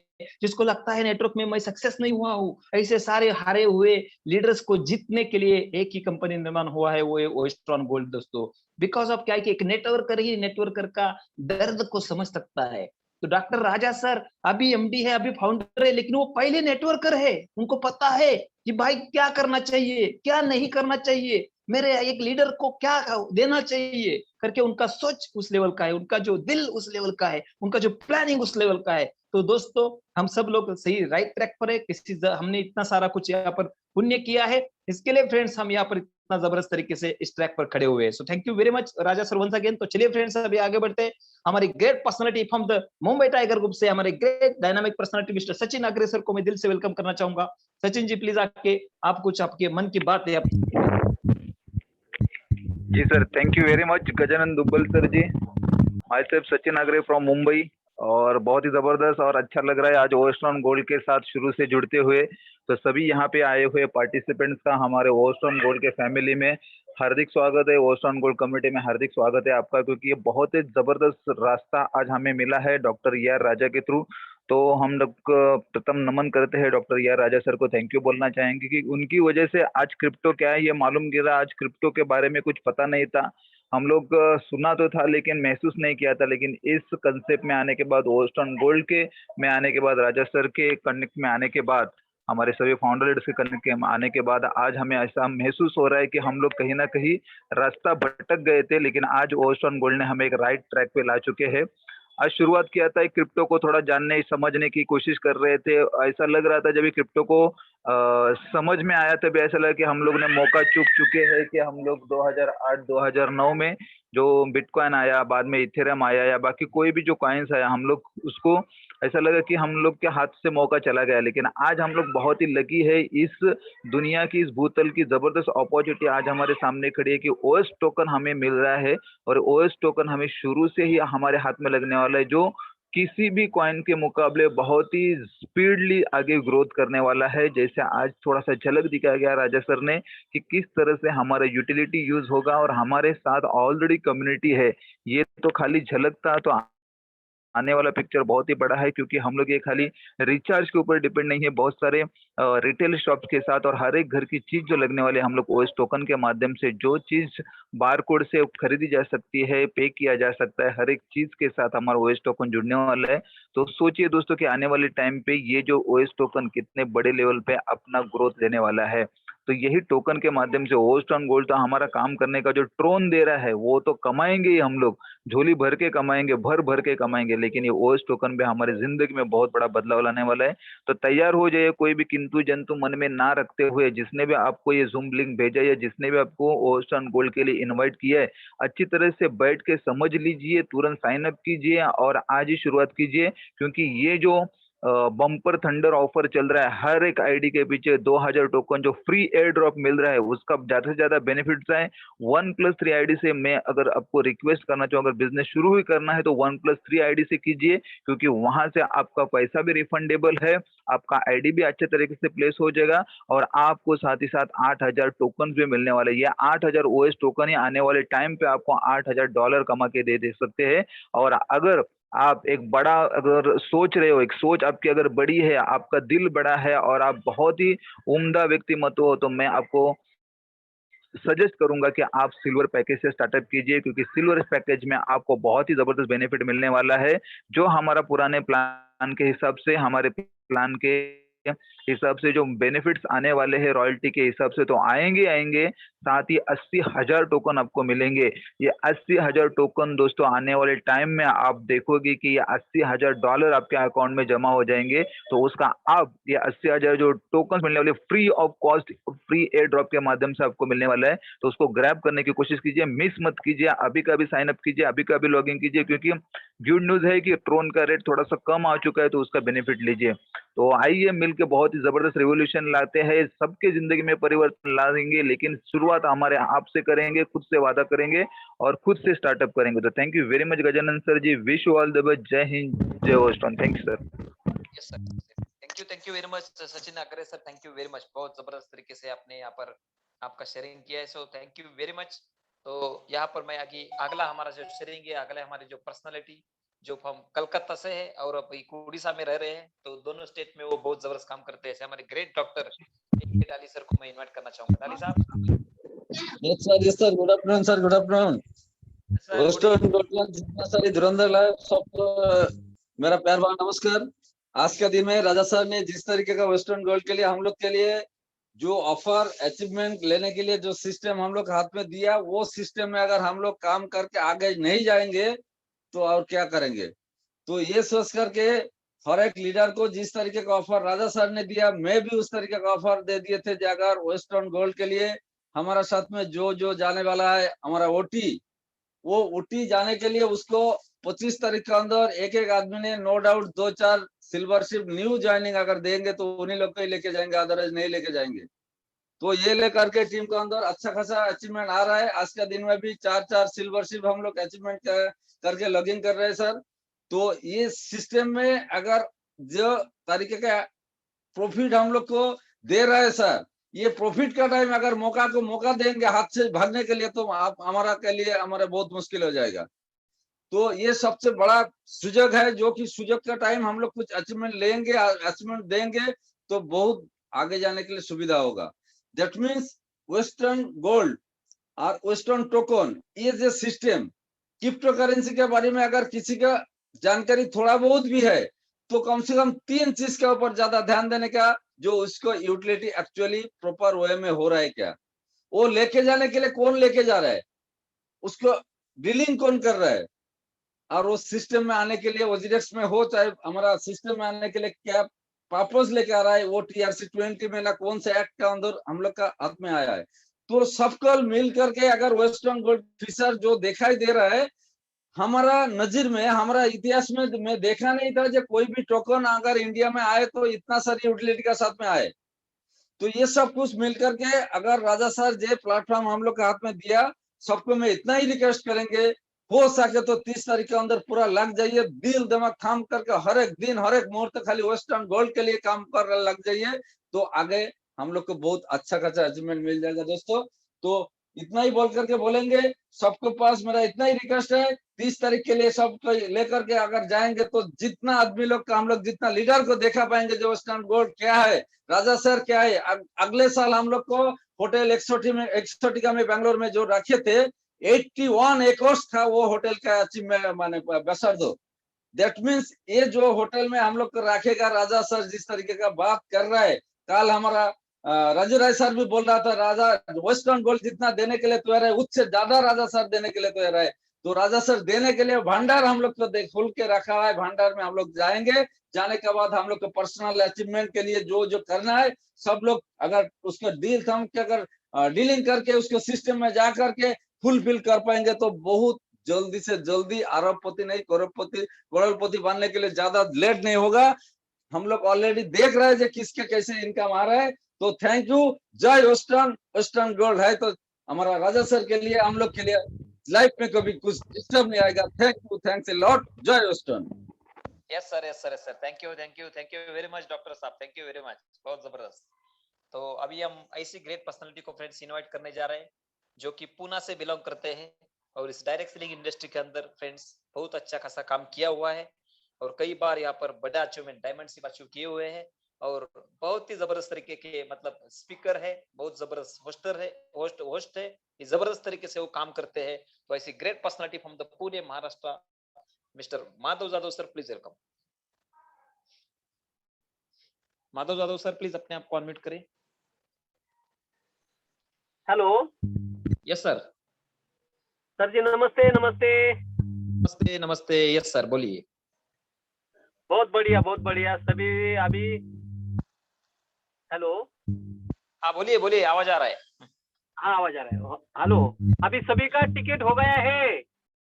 जिसको लगता है नेटवर्क में मैं सक्सेस नहीं हुआ हूँ, ऐसे सारे हारे हुए लीडर्स को जीतने के लिए एक ही कंपनी निर्माण हुआ है, वो है ओएस्ट्रॉन गोल्ड दोस्तों। बिकॉज ऑफ क्या है कि एक नेटवर्कर ही नेटवर्कर का दर्द को समझ सकता है। तो डॉक्टर राजा सर अभी एमडी है, अभी फाउंडर है, लेकिन वो पहले नेटवर्कर है। उनको पता है कि भाई क्या करना चाहिए, क्या नहीं करना चाहिए, मेरे एक लीडर को क्या देना चाहिए करके उनका सोच उस लेवल का है, उनका जो दिल उस लेवल का है, उनका जो प्लानिंग उस लेवल का है। तो दोस्तों हम सब लोग सही राइट ट्रैक पर है। हमने इतना सारा कुछ यहाँ पर पुण्य किया है, इसके लिए फ्रेंड्स हम यहाँ पर इतना जबरदस्त तरीके से इस ट्रैक पर खड़े हुए हैं। So thank you very much Raja sir once again. तो चलिए फ्रेंड्स अभी आगे बढ़ते हैं। हमारी great personality from the Mumbai tiger group से हमारे great dynamic personality mister Sachin Agre sir को मैं दिल से वेलकम करना चाहूंगा। सचिन जी प्लीज आके आप कुछ आपके मन की बात है जी sir, thank you very much Gajanan Dubal sir ji. Myself Sachin Agre from Mumbai, और बहुत ही जबरदस्त और अच्छा लग रहा है आज ओएस्ट्रॉन गोल्ड के साथ शुरू से जुड़ते हुए। तो सभी यहाँ पे आए हुए पार्टिसिपेंट्स का हमारे ओएस्ट्रॉन गोल्ड के फैमिली में हार्दिक स्वागत है। ओएस्ट्रॉन गोल्ड कमेटी में हार्दिक स्वागत है आपका, क्योंकि ये बहुत ही जबरदस्त रास्ता आज हमें मिला है डॉक्टर ER राजा के थ्रू। तो हम लोग प्रथम नमन करते हैं डॉक्टर ER राजा सर को, थैंक यू बोलना चाहेंगे कि उनकी वजह से आज क्रिप्टो क्या है ये मालूम गिरा। आज क्रिप्टो के बारे में कुछ पता नहीं था, हम लोग सुना तो था लेकिन महसूस नहीं किया था। लेकिन इस कंसेप्ट में आने के बाद, ओएस्ट्रॉन गोल्ड के में आने के बाद, राजा सर के कनेक्ट में आने के बाद, हमारे सभी फाउंडर लीडर्स के कनेक्ट के आने के बाद आज हमें ऐसा महसूस हो रहा है कि हम लोग कहीं ना कहीं रास्ता भटक गए थे, लेकिन आज ओएस्ट्रॉन गोल्ड ने हमें एक राइट ट्रैक पे ला चुके हैं। आज शुरुआत किया था क्रिप्टो को थोड़ा जानने समझने की कोशिश कर रहे थे। ऐसा लग रहा था जब ये क्रिप्टो को समझ में आया तब ऐसा लगा कि हम लोग ने मौका चूक चुके हैं, कि हम लोग 2008-2009 में जो बिटकॉइन आया, बाद में इथेरियम आया या बाकी कोई भी जो कॉइन्स आया, हम लोग उसको ऐसा लगा कि हम लोग के हाथ से मौका चला गया। लेकिन आज हम लोग बहुत ही लकी है, इस दुनिया की, इस भूतल की जबरदस्त अपॉर्चुनिटी आज हमारे सामने खड़ी है कि ओएस टोकन हमें मिल रहा है, और ओएस टोकन हमें शुरू से ही हमारे हाथ में लगने वाला है, जो किसी भी कॉइन के मुकाबले बहुत ही स्पीडली आगे ग्रोथ करने वाला है। जैसे आज थोड़ा सा झलक दिखाया गया राजा सर ने कि किस तरह से हमारा यूटिलिटी यूज होगा, और हमारे साथ ऑलरेडी कम्युनिटी है। ये तो खाली झलक था, तो आने वाला पिक्चर बहुत ही बड़ा है, क्योंकि हम लोग ये खाली रिचार्ज के ऊपर डिपेंड नहीं है, बहुत सारे रिटेल शॉप्स के साथ और हर एक घर की चीज जो लगने वाले, हम लोग ओएस टोकन के माध्यम से जो चीज बार कोड से खरीदी जा सकती है, पे किया जा सकता है, हर एक चीज के साथ हमारा ओएस टोकन जुड़ने वाला है। तो सोचिए दोस्तों कि आने वाले टाइम पे ये जो ओएस टोकन कितने बड़े लेवल पे अपना ग्रोथ लेने वाला है। तो यही टोकन के माध्यम से ओस्टर्न गोल्ड तो हमारा काम करने का जो ट्रोन दे रहा है वो तो कमाएंगे ही हम लोग, झोली भर के कमाएंगे, भर भर के कमाएंगे, लेकिन ये ओएस टोकन भी हमारी जिंदगी में बहुत बड़ा बदलाव लाने वाला है। तो तैयार हो जाइए, कोई भी किंतु जंतु मन में ना रखते हुए, जिसने भी आपको ये जूम लिंक भेजा या जिसने भी आपको ओस्टर्न गोल्ड के लिए इन्वाइट किया है, अच्छी तरह से बैठ के समझ लीजिए, तुरंत साइन अप कीजिए और आज ही शुरुआत कीजिए, क्योंकि ये जो बम्पर थंडर ऑफर चल रहा है, हर एक आईडी के पीछे 2000 टोकन जो फ्री एयर ड्रॉप मिल रहा है, उसका ज्यादा से ज्यादा बेनिफिट्स है। 1+3 आईडी से मैं अगर आपको रिक्वेस्ट करना चाहूँ, अगर बिजनेस शुरू ही करना है तो 1+3 आईडी से कीजिए, क्योंकि वहां से आपका पैसा भी रिफंडेबल है, आपका आईडी भी अच्छे तरीके से प्लेस हो जाएगा और आपको साथ ही साथ 8000 टोकन भी मिलने वाले। ये 8000 ओएस टोकन ही आने वाले टाइम पे आपको $8000 कमा के दे सकते हैं। और अगर आप एक बड़ा अगर सोच रहे हो, एक सोच आपकी अगर बड़ी है, आपका दिल बड़ा है और आप बहुत ही उम्दा व्यक्तिमत्व हो, तो मैं आपको सजेस्ट करूंगा कि आप सिल्वर पैकेज से स्टार्टअप कीजिए, क्योंकि सिल्वर पैकेज में आपको बहुत ही जबरदस्त बेनिफिट मिलने वाला है। जो हमारा पुराने प्लान के हिसाब से, हमारे प्लान के हिसाब से जो बेनिफिट्स आने वाले हैं रॉयल्टी के हिसाब से तो आएंगे, साथ ही 80,000 टोकन आपको मिलेंगे। ये 80,000 टोकन दोस्तों आने वाले टाइम में आप देखोगे कि ये $80,000 आपके अकाउंट में जमा हो जाएंगे। तो उसका आप ये 80,000 जो टोकन मिलने वाले free of cost, free air drop के माध्यम से आपको मिलने वाला है, तो उसको ग्रैब करने की कोशिश कीजिए, मिस मत कीजिए, अभी का भी साइन अप कीजिए, अभी का भी लॉग इन कीजिए, क्योंकि गुड न्यूज है कि ट्रोन का रेट थोड़ा सा कम आ चुका है, तो उसका बेनिफिट लीजिए। तो आइए मिलकर बहुत ही जबरदस्त रिवोल्यूशन लाते हैं, सबके जिंदगी में परिवर्तन लाएंगे, लेकिन शुरुआत हमारे आप से करेंगे, खुद से वादा करेंगे और खुद से स्टार्टअप करेंगे। तो thank you very much Gajanan sir ji, wish you all the best, जय हिंद, जय ओस्टर्न। Thank you sir. Yes sir, thank you very much Sachin Nagre sir, thank you very much, बहुत जबरदस्त तरीके से आपने यहाँ पर आपका शेयरिंग किया है, सो थैंक यू वेरी मच। तो यहाँ पर मैं आगे अगला हमारा जो शेयरिंग है, अगला हमारी जो पर्सनालिटी जो हम कलकत्ता से है और अभी उड़ीसा में रह रहे हैं, तो दोनों स्टेट में वो बहुत जबरदस्त काम करते हैं, हमारे ग्रेट डॉक्टर डाली सर को मैं इनवाइट करना चाहूंगा। डाली साहब। yes sir, good afternoon sir, good afternoon western gold जितना सारी धुरंधर लाइव सबको मेरा प्यार भरा नमस्कार। आज का दिन में राजा सर ने जिस तरीके का वेस्टर्न गोल्ड के लिए हम लोग के लिए जो ऑफर अचीवमेंट लेने के लिए जो सिस्टम हम लोग हाथ में दिया, वो सिस्टम में अगर हम लोग काम करके आगे नहीं जाएंगे तो और क्या करेंगे। तो ये सोच करके हर एक लीडर को जिस तरीके का ऑफर राजा सर ने दिया, मैं भी उस तरीके का ऑफर दे दिए थे। अगर वेस्टर्न गोल्ड के लिए हमारा साथ में जो जाने वाला है हमारा ओटी, वो उटी जाने के लिए उसको 25 तारीख के अंदर एक आदमी ने no doubt 2-4 silver ship new joining अगर देंगे तो उन्हीं लोग को ही लेके जाएंगे, अदरवाइज नहीं लेके जाएंगे। तो ये लेकर के टीम के अंदर अच्छा खासा अचीवमेंट आ रहा है। आज का दिन में भी 4-4 सिल्वर शिप हम लोग अचीवमेंट करके लॉगिन कर रहे हैं सर। तो ये सिस्टम में अगर जो तरीके का प्रॉफिट हम लोग को दे रहा है सर, ये प्रॉफिट का टाइम अगर मौका देंगे हाथ से भागने के लिए, तो आप हमारा के लिए हमारा बहुत मुश्किल हो जाएगा। तो ये सबसे बड़ा सुजग है, जो कि सुजग का टाइम हम लोग कुछ अचीवमेंट लेंगे, अचीवमेंट देंगे तो बहुत आगे जाने के लिए सुविधा होगा। दैट मीन्स वेस्टर्न गोल्ड और वेस्टर्न टोकन, ये जो सिस्टम क्रिप्टो करेंसी के बारे में अगर किसी का जानकारी थोड़ा बहुत भी है तो कम से कम 3 चीज के ऊपर ज्यादा ध्यान देने का, जो उसको यूटिलिटी एक्चुअली प्रॉपर वे में हो रहा है क्या, वो लेके जाने के लिए कौन लेके जा रहा है, उसको डीलिंग कौन कर रहा है, और वो सिस्टम में आने के लिए वजीरेक्स में हो चाहे हमारा सिस्टम में आने के लिए क्या पर्पस लेके आ रहा है, वो TRC 20 में ना कौन से एक्ट का अंदर हम लोग का हाथ में आया है। तो सबको मिल करके अगर वेस्टर्न गोल्ड फीचर जो दिखाई दे रहा है, हमारा नजर में, हमारा इतिहास में मैं देखा नहीं था जो कोई भी टोकन अगर इंडिया में आए तो इतना सारी यूटिलिटी का साथ में आए। तो ये सब कुछ मिलकर के अगर राजा सर जो प्लेटफॉर्म हम लोग के हाथ में दिया, सबको मैं इतना ही रिक्वेस्ट करेंगे, हो सके तो 30 तारीख के अंदर पूरा लग जाइए, दिल दिमाग थाम करके हर एक दिन हर एक मुहूर्त खाली वेस्टर्न गोल्ड के लिए काम कर लग जाइए, तो आगे हम लोग को बहुत अच्छा खासा अचीवमेंट मिल जाएगा दोस्तों। तो इतना ही बोल करके बोलेंगे, सबके पास मेरा इतना ही रिक्वेस्ट है, 30 तारीख के लिए सबको लेकर के अगर जाएंगे तो जितना आदमी लोग का हम लोग जितना लीडर को देखा पाएंगे जो वेस्टर्न गोल्ड क्या है, राजा सर क्या है। अगले साल हम लोग को होटल एक्सोटिका में बेंगलोर में जो रखे थे 81 एकर्स था वो होटल का अचीवमेंट माने बसर दो। दैट मीन्स ये जो होटल में हम लोग को रखेगा राजा सर जिस तरीके का बात कर रहा है, कल हमारा राजू राय सर भी बोल रहा था, राजा वेस्टर्न गोल्ड जितना देने के लिए तैयार है उससे ज्यादा राजा सर देने के लिए तैयार है। तो राजा सर देने के लिए भंडार हम लोग को खोल के रखा है। भंडार में हम लोग जाएंगे, जाने के बाद हम लोग को पर्सनल अचीवमेंट के लिए जो जो करना है सब लोग अगर उसका डील हम अगर डीलिंग करके उसको सिस्टम में जा करके फुलफिल कर पाएंगे तो बहुत जल्दी से जल्दी अरबपति नहीं करोड़पति बनने के लिए ज्यादा लेट नहीं होगा। हम लोग ऑलरेडी देख रहे हैं कि किसके कैसे इनकम आ रहा है। तो थैंक यू। जय वेस्टर्न गोल्ड है तो हमारा राजा सर के लिए, हम लोग के लिए लाइफ में कभी कुछ डिस्टर्ब नहीं आएगा। Thanks a lot. जय western. Yes sir, thank you very much doctor साहब, थैंक यू वेरी मच, बहुत जबरदस्त। तो अभी हम ऐसी ग्रेट पर्सनालिटी को फ्रेंड्स इनवाइट करने जा रहे हैं जो कि पुणे से बिलोंग करते हैं और इस डायरेक्ट सेलिंग इंडस्ट्री के अंदर फ्रेंड्स बहुत अच्छा खासा काम किया हुआ है और कई बार यहाँ पर बड़ा अचीवमेंट डायमंड अचीव किए हुए हैं और बहुत ही जबरदस्त तरीके के मतलब स्पीकर है, बहुत जबरदस्त होस्ट है, जबरदस्त तरीके से वो काम करते हैं। तो ऐसी great personality from the Pune Maharashtra, mister Madhav Jadhav sir, please welcome. Madhav Jadhav sir please अपने आप को अनम्यूट करें। Hello yes sir. Sir ji, नमस्ते नमस्ते। नमस्ते यस सर, बोलिए। बहुत बढ़िया सभी। अभी हेलो, हाँ बोलिए, आवाज आ रहा है। हाँ आवाज आ रहा है। हेलो, अभी सभी का टिकट हो गया है,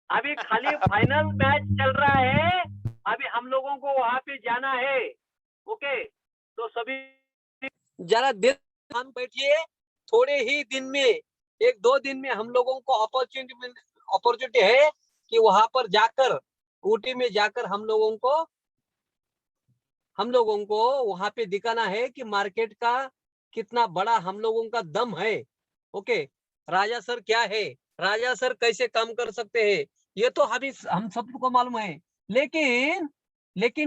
अभी खाली फाइनल मैच चल रहा है, अभी हम लोगों को वहां पे जाना है। ओके, तो सभी जरा देर ध्यान बैठिए। थोड़े ही दिन में, 1-2 दिन में हम लोगों को अपॉर्चुनिटी है कि वहां पर जाकर, ऊटी में जाकर हम लोगों को वहां पे दिखाना है कि मार्केट का कितना बड़ा हम लोगों का दम है। ओके, राजा सर क्या है, राजा सर कैसे काम कर सकते हैं, ये तो अभी हम सबको मालूम है। लेकिन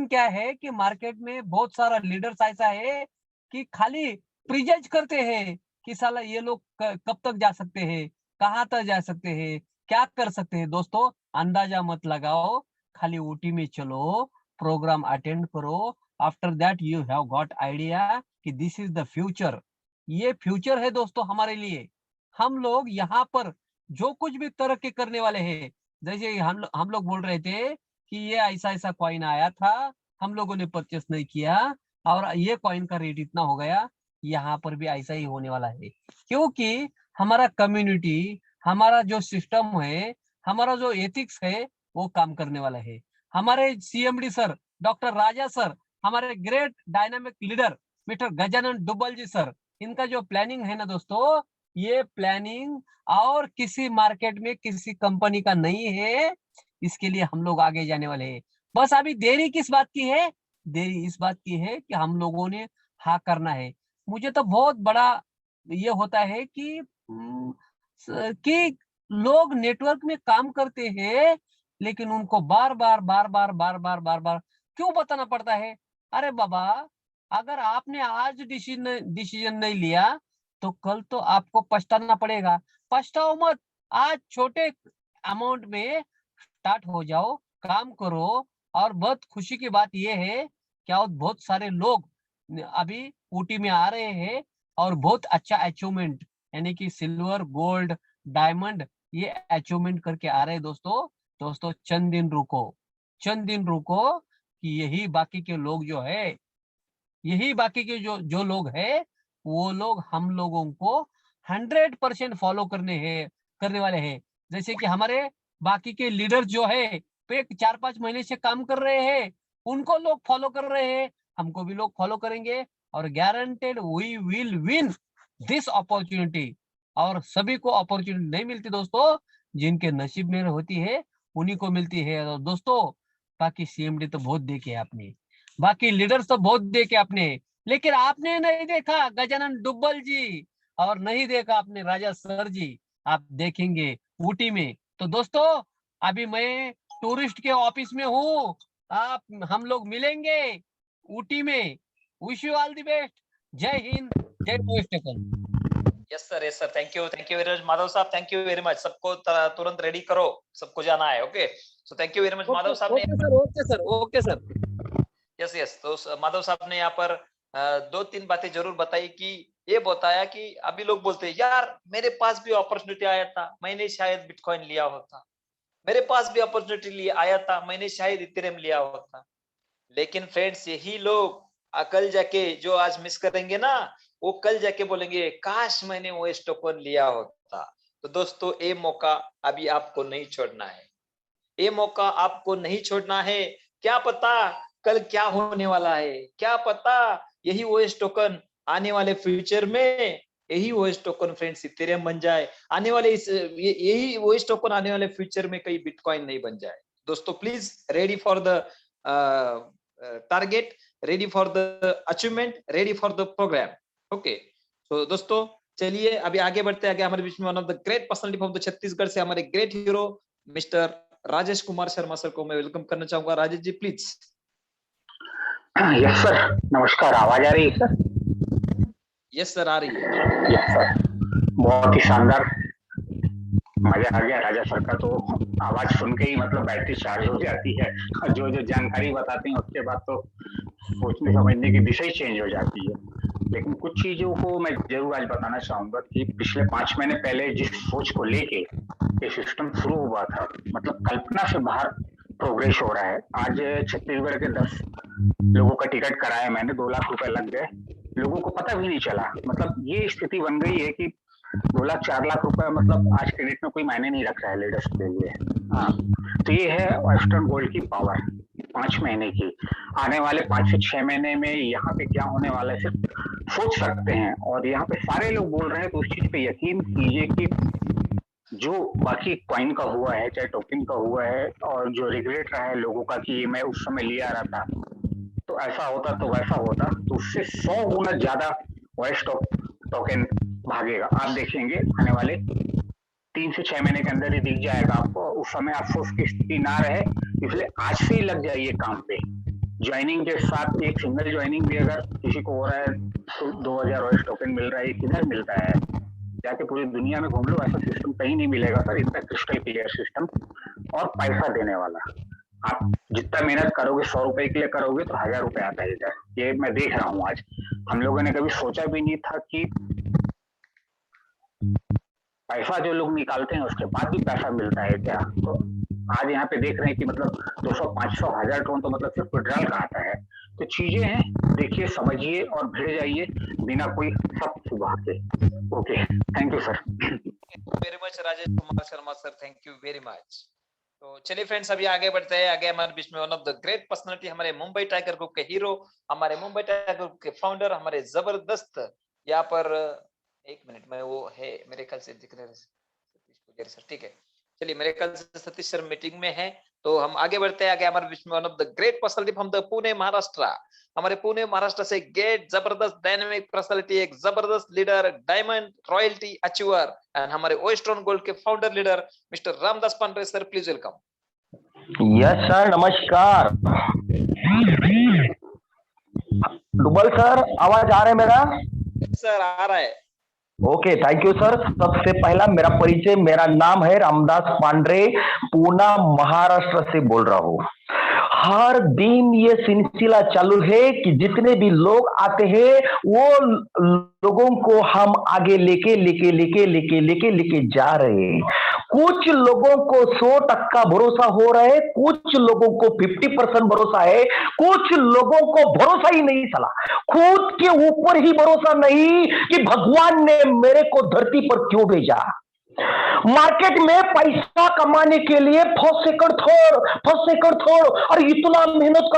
क्या है कि मार्केट में बहुत सारा लीडर्स ऐसा है कि खाली प्रिजज करते हैं कि साला ये लोग कब तक जा सकते हैं, कहाँ तक जा सकते हैं, क्या कर सकते हैं। दोस्तों, अंदाजा मत लगाओ, खाली ऊटी में चलो, प्रोग्राम अटेंड करो, after that you have got idea कि दिस इज द फ्यूचर। ये फ्यूचर है दोस्तों हमारे लिए। हम लोग यहाँ पर जो कुछ भी तरक्की करने वाले हैं, जैसे हम लोग बोल रहे थे कि ये ऐसा कॉइन आया था, हम लोगों ने परचेस नहीं किया और ये कॉइन का रेट इतना हो गया, यहाँ पर भी ऐसा ही होने वाला है। क्योंकि हमारा कम्युनिटी, हमारा जो सिस्टम है, हमारा जो एथिक्स है, वो काम करने वाला है। हमारे CMD sir doctor Raja sir, हमारे great dynamic leader mister Gajanan Dubal ji sir, इनका जो प्लानिंग है ना दोस्तों, ये प्लानिंग और किसी मार्केट में किसी कंपनी का नहीं है। इसके लिए हम लोग आगे जाने वाले हैं। बस अभी देरी किस बात की है, देरी इस बात की है कि हम लोगों ने हाँ करना है। मुझे तो बहुत बड़ा ये होता है कि लोग नेटवर्क में काम करते हैं लेकिन उनको बार बार क्यों बताना पड़ता है। अरे बाबा, अगर आपने आज डिसीजन नहीं लिया तो कल तो आपको पछताना पड़ेगा। पछताओ मत, आज छोटे अमाउंट में स्टार्ट हो जाओ, काम करो। और बहुत खुशी की बात यह है कि बहुत सारे लोग अभी ऊटी में आ रहे हैं और बहुत अच्छा अचीवमेंट, यानी कि सिल्वर, गोल्ड, डायमंड, ये अचीवमेंट करके आ रहे हैं। दोस्तों चंद दिन रुको कि यही बाकी के लोग जो है, यही बाकी के जो लोग हैं, वो लोग हम लोगों को 100% फॉलो करने वाले हैं। जैसे कि हमारे बाकी के लीडर जो है 4-5 महीने से काम कर रहे हैं, उनको लोग फॉलो कर रहे हैं, हमको भी लोग फॉलो करेंगे और guaranteed we will win this opportunity. और सभी को अपॉर्चुनिटी नहीं मिलती दोस्तों, जिनके नसीब में होती है उन्हीं को मिलती है। और दोस्तों, बाकी सीएमडी तो बहुत देखे आपने, बाकी लीडर्स तो बहुत देखे आपने, लेकिन आपने नहीं देखा गजानन डुब्बल जी और नहीं देखा आपने राजा सर जी। आप देखेंगे ऊटी में। तो दोस्तों, अभी मैं टूरिस्ट के ऑफिस में हूँ, हम लोग मिलेंगे ऊटी में। Wish you all the best. जय हिंद, जय West. Yes sir, thank you very much Madhav साहब, थैंक यू वेरी मच। सबको तुरंत रेडी करो, सबको जाना है। Okay, so thank you very much Madhav साहब ने। Okay sir. यस, तो माधव साहब ने यहाँ पर दो तीन बातें जरूर बताई कि ये बताया कि अभी लोग बोलते हैं यार मेरे पास भी अपॉर्चुनिटी आया था, मैंने शायद बिटकॉइन लिया होता, मेरे पास भी अपॉर्चुनिटी आया था, मैंने शायद इथेरियम लिया होता। लेकिन फ्रेंड्स यही लोग कल जाके जो आज मिस करेंगे ना, वो कल जाके बोलेंगे काश मैंने वो टोकन लिया होता। तो दोस्तों ये मौका अभी आपको नहीं छोड़ना है, ये मौका आपको नहीं छोड़ना है। क्या पता कल क्या होने वाला है, क्या पता यही ओएस टोकन आने वाले फ्यूचर में, यही ओएस टोकन फ्रेंड्स इथेरियम बन जाए, आने वाले यही ओएस टोकन आने वाले फ्यूचर में कहीं बिटकॉइन नहीं बन जाए। दोस्तों please ready for the target, ready for the achievement, ready for the programme. Okay तो दोस्तों चलिए अभी आगे बढ़ते हैं। आगे हमारे बीच में one of the great personality from the Chhattisgarh से हमारे great hero mister Rajesh Kumar Sharma sir को मैं वेलकम करना चाहूंगा। Rajesh ji please. Yes sir, नमस्कार। आवाज आ रही है सर? यस सर आ रही है। यस सर, बहुत ही शानदार, मजा आ गया। राजा सर का तो आवाज सुन के ही मतलब बैटरी चार्ज हो जाती है, और जो जो जानकारी बताते हैं उसके बाद तो सोचने समझने की दिशा ही चेंज हो जाती है। लेकिन कुछ चीजों को मैं जरूर आज बताना चाहूंगा कि पिछले 5 महीने पहले जिस सोच को लेके ये सिस्टम शुरू हुआ था, मतलब कल्पना से बाहर प्रोग्रेस हो रहा है। आज छत्तीसगढ़ के 10 लोगों का टिकट कराया मैंने, 2 लाख रुपए लग गए, लोगों को पता भी नहीं चला। मतलब ये स्थिति बन गई है कि 2 लाख 4 लाख रुपए मतलब आज क्रेडिट में कोई मायने नहीं रख रहा है लीडर्स के लिए। हाँ, तो ये है वेस्टर्न गोल्ड की पावर 5 महीने की। आने वाले 5 से 6 महीने में यहाँ पे क्या होने वाला है सिर्फ सोच सकते हैं, और यहाँ पे सारे लोग बोल रहे हैं तो उस चीज पे यकीन कीजिए कि जो बाकी कॉइन का हुआ है, चाहे टोकन का हुआ है, और जो रिग्रेट रहा है लोगों का कि मैं उस समय लिया रहा था तो ऐसा होता तो वैसा होता, तो उससे 100 गुना ज्यादा वेस्ट टोकन भागेगा। आप देखेंगे आने वाले 3 से 6 महीने के अंदर ही दिख जाएगा आपको। उस समय अफसोस की स्थिति ना रहे, इसलिए आज से ही लग जाइए काम पे। ज्वाइनिंग के साथ एक सिंगल ज्वाइनिंग भी अगर किसी को हो रहा है तो 2000 वेस्ट टोकन मिल रहा है। किधर मिलता है? जाके पूरी दुनिया में घूम लो, ऐसा सिस्टम कहीं नहीं मिलेगा सर, इतना क्रिस्टल क्लियर सिस्टम और पैसा देने वाला। आप जितना मेहनत करोगे 100 रुपए के लिए करोगे तो 1000 रुपए आता है इधर। ये मैं देख रहा हूँ आज। हम लोगों ने कभी सोचा भी नहीं था कि पैसा जो लोग निकालते हैं उसके बाद भी पैसा मिलता है क्या। तो आज यहाँ पे देख रहे हैं कि मतलब 200, 500, 1000 टोन तो मतलब सिर्फ विड्रॉल का आता है। तो चीजें हैं, देखिए, समझिए और भिड़ जाइए बिना कोई सब सुबह के। Okay, thank you sir. Very much Rajesh Kumar Sharma sir, thank you very much. तो चलिए फ्रेंड्स अभी आगे बढ़ते हैं। आगे हमारे बीच में one of the great personality, हमारे मुंबई टाइगर ग्रुप के हीरो, हमारे मुंबई टाइगर ग्रुप के फाउंडर, हमारे जबरदस्त यहाँ पर 1 मिनट में वो है मेरे ख्याल से दिख रहे सतीश पुजारी सर, ठीक है। चलिए मेरे ख्याल से सतीश सर मीटिंग में है, तो हम आगे बढ़ते हैं। आगे हमारे बीच में one of the great personality from the Pune Maharashtra, हमारे पुणे महाराष्ट्र से ग्रेट जबरदस्त डायनामिक पर्सनालिटी, एक जबरदस्त leader, diamond royalty achiever and हमारे ओएस्ट्रॉन गोल्ड के founder leader mister Ramdas Pandey sir, please welcome. Yes sir, नमस्कार। डुबल सर, आवाज आ रहा है मेरा? सर आ रहा है। Okay, thank you sir. सबसे पहला मेरा परिचय, मेरा नाम है रामदास पांडे, पूना महाराष्ट्र से बोल रहा हूँ। हर दिन ये सिलसिला चालू है कि जितने भी लोग आते हैं वो लोगों को हम आगे लेके जा रहे हैं। कुछ लोगों को 100% भरोसा हो रहा है, कुछ लोगों को 50% भरोसा है, कुछ लोगों को भरोसा ही नहीं चला, खुद के ऊपर ही भरोसा नहीं कि भगवान ने मेरे को धरती पर क्यों भेजा। मार्केट में पैसा कमाने के लिए फर्स्ट सेकंड थर्ड और इतना मेहनत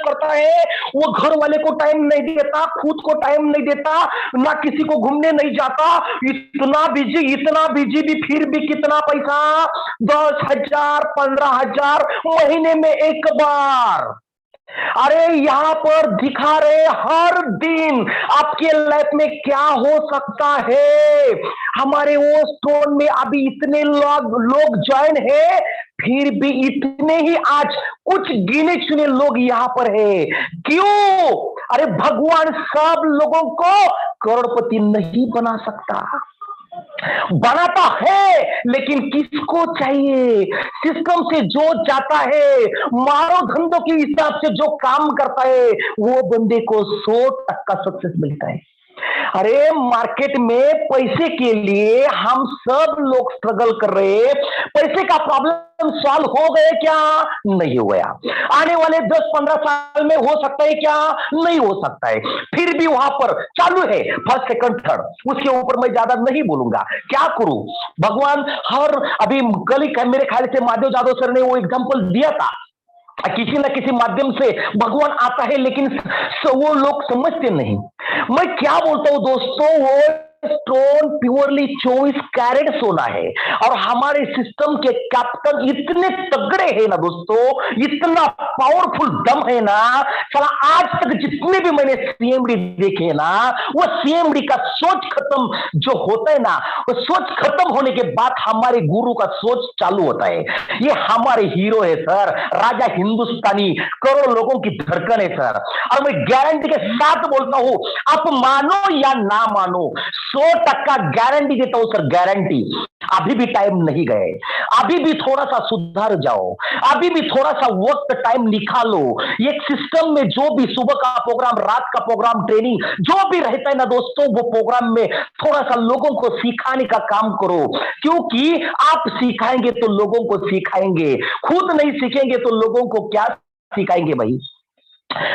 करता है, वो घर वाले को टाइम नहीं देता, खुद को टाइम नहीं देता, ना किसी को घूमने नहीं जाता, इतना बिजी भी, फिर भी कितना पैसा, 10,000 15,000 महीने में एक बार। अरे यहाँ पर दिखा रहे हर दिन आपके लाइफ में क्या हो सकता है। हमारे वो स्टोन में अभी इतने लोग ज्वाइन है, फिर भी इतने ही आज कुछ गिने चुने लोग यहाँ पर है। क्यों? अरे भगवान सब लोगों को करोड़पति नहीं बना सकता। बनाता है लेकिन किसको चाहिए? सिस्टम से जो जाता है, मारो धंधों के हिसाब से जो काम करता है, वो बंदे को 100% सक्सेस मिलता है। अरे मार्केट में पैसे के लिए हम सब लोग स्ट्रगल कर रहे हैं। पैसे का प्रॉब्लम सॉल्व हो गए क्या? नहीं हो गया। आने वाले 10-15 साल में हो सकता है क्या? नहीं हो सकता है। फिर भी वहां पर चालू है, फर्स्ट सेकंड थर्ड। उसके ऊपर मैं ज्यादा नहीं बोलूंगा। क्या करूं? भगवान अभी कल ही मेरे ख्याल से महादेव जादव सर ने वो एग्जाम्पल दिया था, किसी न किसी माध्यम से भगवान आता है लेकिन वो लोग समझते नहीं। मैं क्या बोलता हूं दोस्तों, वो स्टोन प्योरली 24 कैरेट सोना है और हमारे सिस्टम के कैप्टन इतने तगड़े हैं ना दोस्तों, इतना पावरफुल दम है ना। चला आज तक जितने भी मैंने सीएमडी देखे ना, वो सीएमडी का सोच खत्म जो होता है ना, वो सोच खत्म होने के बाद हमारे गुरु का सोच चालू होता है। ये हमारे हीरो है सर, राजा हिंदुस्तानी, करोड़ों लोगों की धड़कन है सर। और मैं गारंटी के साथ बोलता हूं, आप मानो या ना मानो, 100% गारंटी देता हूं सर, गारंटी। अभी भी टाइम नहीं गए, अभी भी थोड़ा सा सुधार जाओ, अभी भी थोड़ा सा वक्त टाइम निकालो। एक सिस्टम में जो भी सुबह का प्रोग्राम, रात का प्रोग्राम, ट्रेनिंग जो भी रहता है ना दोस्तों, वो प्रोग्राम में थोड़ा सा लोगों को सिखाने का काम करो, क्योंकि आप सिखाएंगे तो लोगों को सिखाएंगे, खुद नहीं सीखेंगे तो लोगों को क्या सिखाएंगे भाई।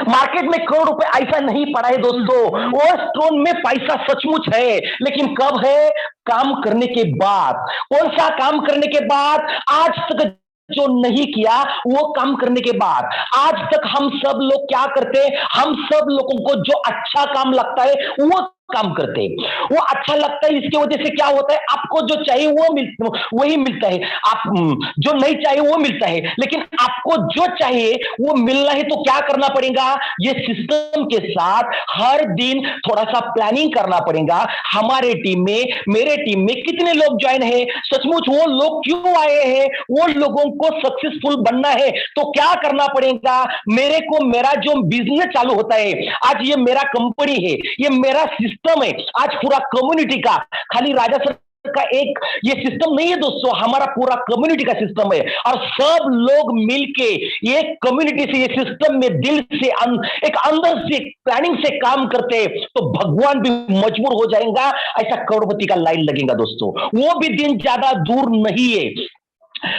मार्केट में करोड़ रुपए ऐसा नहीं पड़ा है दोस्तों, वो स्टोन में पैसा सचमुच है, लेकिन कब है? काम करने के बाद। कौन सा काम करने के बाद? आज तक जो नहीं किया वो काम करने के बाद। आज तक हम सब लोग क्या करते हैं? हम सब लोगों को जो अच्छा काम लगता है वो काम करते हैं, वो अच्छा लगता है। इसकी वजह से क्या होता है? आपको जो चाहिए वो वही मिलता है, आप जो नहीं चाहिए वो मिलता है, लेकिन आपको जो चाहिए वो मिलना है तो क्या करना पड़ेगा? ये सिस्टम के साथ हर दिन थोड़ा सा प्लानिंग करना पड़ेगा। हमारे टीम में, मेरे टीम में कितने लोग ज्वाइन है, सचमुच वो लोग क्यों आए हैं, वो लोगों को सक्सेसफुल बनना है तो क्या करना पड़ेगा? मेरे को मेरा जो बिजनेस चालू होता है, आज ये मेरा कंपनी है, ये मेरा सिस्टम है, आज पूरा कम्युनिटी का, खाली राजा सर का एक ये सिस्टम नहीं है दोस्तों, हमारा पूरा कम्युनिटी का सिस्टम है। और सब लोग मिलके एक कम्युनिटी से, ये सिस्टम में दिल से एक अंदर से प्लानिंग से काम करते हैं तो भगवान भी मजबूर हो जाएगा, ऐसा करोड़पति का लाइन लगेगा दोस्तों। वो भी दिन ज्यादा दूर नहीं है।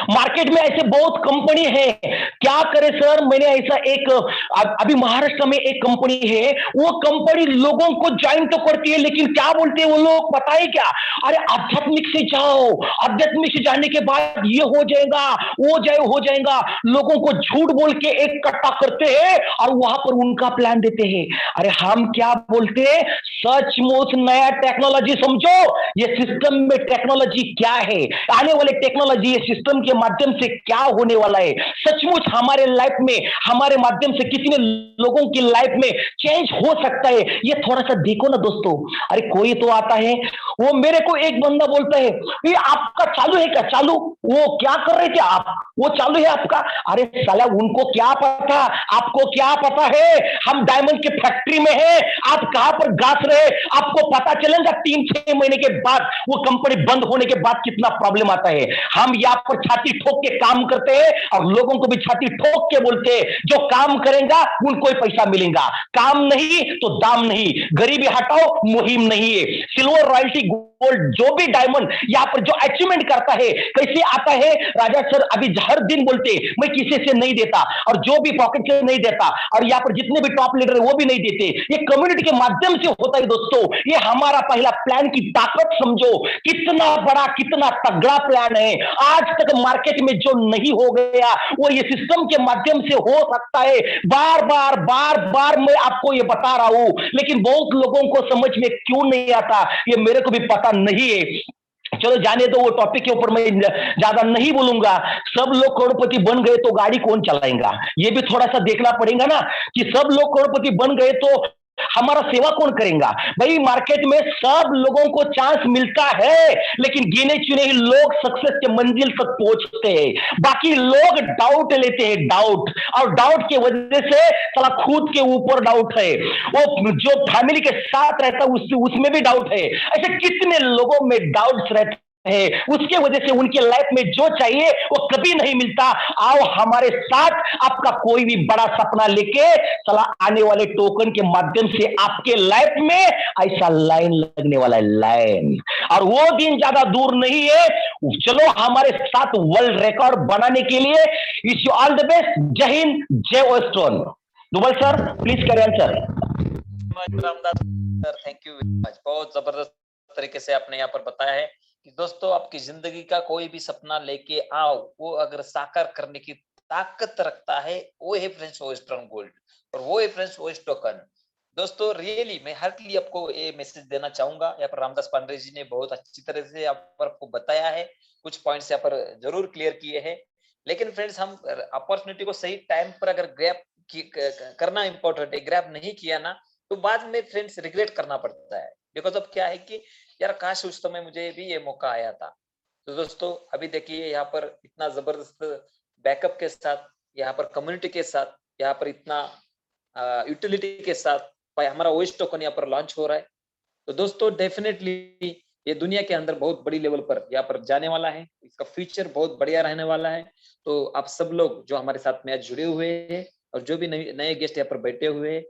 मार्केट में ऐसे बहुत कंपनी है, क्या करे सर? मैंने ऐसा एक अभी महाराष्ट्र में एक कंपनी है, वो कंपनी लोगों को ज्वाइन तो करती है, लेकिन क्या बोलते हैं वो लोग पता है क्या? अरे आध्यात्मिक से जाओ, आध्यात्मिक से जाने के बाद ये हो जाएगा, वो हो जाएगा। लोगों को झूठ बोल के इकट्ठा करते हैं और वहां पर उनका प्लान देते हैं। अरे हम क्या बोलते हैं? सचमुच नया टेक्नोलॉजी समझो, ये सिस्टम में टेक्नोलॉजी क्या है, आने वाले टेक्नोलॉजी ये सिस्टम के माध्यम से क्या होने वाला है, सचमुच हमारे लाइफ में, हमारे माध्यम से कितने लोगों की लाइफ में चेंज हो सकता है, ये थोड़ा सा देखो ना दोस्तों। अरे कोई तो आता है, वो मेरे को एक बंदा बोलता है, ये आपका चालू है क्या? चालू? वो क्या कर रहे थे आप? वो चालू है आपका? अरे साला उनको क्या पता, आपको क्या पता है? हम डायमंड के फैक्ट्री में हैं, आप कहां पर घास रहे? आपको पता चलेगा 3-6 महीने के बाद, वो कंपनी बंद होने के बाद कितना प्रॉब्लम आता है। हम यहाँ पर छाती ठोक के काम करते हैं और लोगों को भी छाती ठोक के बोलते हैं, जो काम करेगा उनको ही पैसा मिलेगा, काम नहीं तो दाम नहीं, गरीबी हटाओ मुहिम नहीं है। सिल्वर, रॉयल्टी, गोल्ड, जो भी डायमंड यहाँ पर जो अचीवमेंट करता है, कैसे आता है? राजा सर अभी हर दिन बोलते मैं किसी से नहीं देता, और जो भी पॉकेट से नहीं देता, और यहाँ पर जितने भी टॉप लीडर है वो भी नहीं देते, ये कम्युनिटी के माध्यम से होता है दोस्तों। ये हमारा पहला प्लान की ताकत समझो, कितना बड़ा, कितना तगड़ा प्लान है। आज तक मार्केट में जो नहीं हो गया वो ये सिस्टम के माध्यम से हो सकता है। बार बार मैं आपको ये बता रहा हूं, लेकिन बहुत लोगों को समझ में क्यों नहीं आता ये मेरे को भी पता नहीं है। चलो जाने दो, वो टॉपिक के ऊपर मैं ज्यादा नहीं बोलूंगा। सब लोग करोड़पति बन गए तो गाड़ी कौन चलाएगा, ये भी थोड़ा सा देखना पड़ेगा ना, कि सब लोग करोड़पति बन गए तो हमारा सेवा कौन करेगा? भाई मार्केट में सब लोगों को चांस मिलता है, लेकिन गिने चुने ही लोग सक्सेस के मंजिल तक पहुंचते हैं। बाकी लोग डाउट लेते हैं, डाउट, और डाउट की वजह से साला खुद के ऊपर डाउट है, वो जो फैमिली के साथ रहता है उसमें भी डाउट है। ऐसे कितने लोगों में डाउट्स रहते है, उसके वजह से उनके लाइफ में जो चाहिए वो कभी नहीं मिलता। आओ हमारे साथ, आपका कोई भी बड़ा सपना लेके चला आने वाले टोकन के माध्यम से आपके लाइफ में ऐसा लाइन लगने वाला है, लाइन, और वो दिन ज्यादा दूर नहीं है। चलो हमारे साथ वर्ल्ड रिकॉर्ड बनाने के लिए wish you all the best. जय हिंद, जय वेस्टर्न। दुबल सर प्लीज करें answer. Ramdas sir, thank you very much. बहुत जबरदस्त तरीके से आपने यहाँ पर बताया है कि दोस्तों आपकी जिंदगी का कोई भी सपना लेके आओ, वो अगर साकार करने की ताकत रखता है, वो है फ्रेंड्स वेस्टर्न गोल्ड, और वो है फ्रेंड्स वेस्ट टोकन। दोस्तों रियली मैं हार्टली आपको ये मैसेज देना चाहूंगा। यहाँ पर रामदास पांडे जी ने बहुत अच्छी तरह से यहाँ पर आपको बताया है, कुछ पॉइंट्स यहाँ पर जरूर क्लियर किए हैं। लेकिन फ्रेंड्स हम अपॉर्चुनिटी को सही टाइम पर अगर ग्रैब करना इंपॉर्टेंट है, ग्रैब नहीं किया ना तो बाद में फ्रेंड्स रिग्रेट करना पड़ता है। बिकॉज अब क्या है कि यार काश उस समय मुझे भी ये मौका आया था। तो दोस्तों अभी देखिए यहाँ पर इतना जबरदस्त बैकअप के साथ, यहाँ पर कम्युनिटी के साथ, यहाँ पर इतना यूटिलिटी के साथ हमारा वेस्ट टोकन यहाँ पर लॉन्च हो रहा है। तो दोस्तों डेफिनेटली ये दुनिया के अंदर बहुत बड़ी लेवल पर यहाँ पर जाने वाला है, इसका फ्यूचर बहुत बढ़िया रहने वाला है। तो आप सब लोग जो हमारे साथ में आज जुड़े हुए हैं और जो भी नए गेस्ट यहाँ पर बैठे हुए हैं,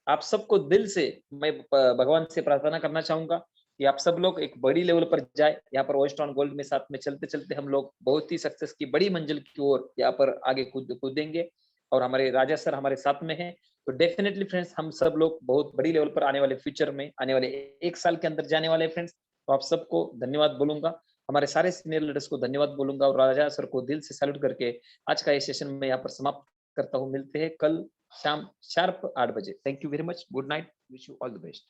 आप सबको दिल से मैं भगवान से प्रार्थना करना चाहूंगा कि आप सब लोग एक बड़ी लेवल पर जाए। यहाँ पर वेस्टर्न गोल्ड में साथ में चलते चलते हम लोग बहुत ही सक्सेस की बड़ी मंजिल की ओर यहाँ पर आगे कूदेंगे, और हमारे राजा सर हमारे साथ में हैं। तो डेफिनेटली फ्रेंड्स हम सब लोग बहुत बड़ी लेवल पर आने वाले फ्यूचर में, आने वाले एक साल के अंदर जाने वाले फ्रेंड्स। तो आप सबको धन्यवाद बोलूंगा, हमारे सारे सीनियर लीडर्स को धन्यवाद बोलूंगा, और राजा सर को दिल से सैल्यूट करके आज का ये सेशन में यहाँ पर समाप्त करता हूँ। मिलते हैं कल शाम शार्प 8 बजे। Thank you very much, good night, wish you all the best.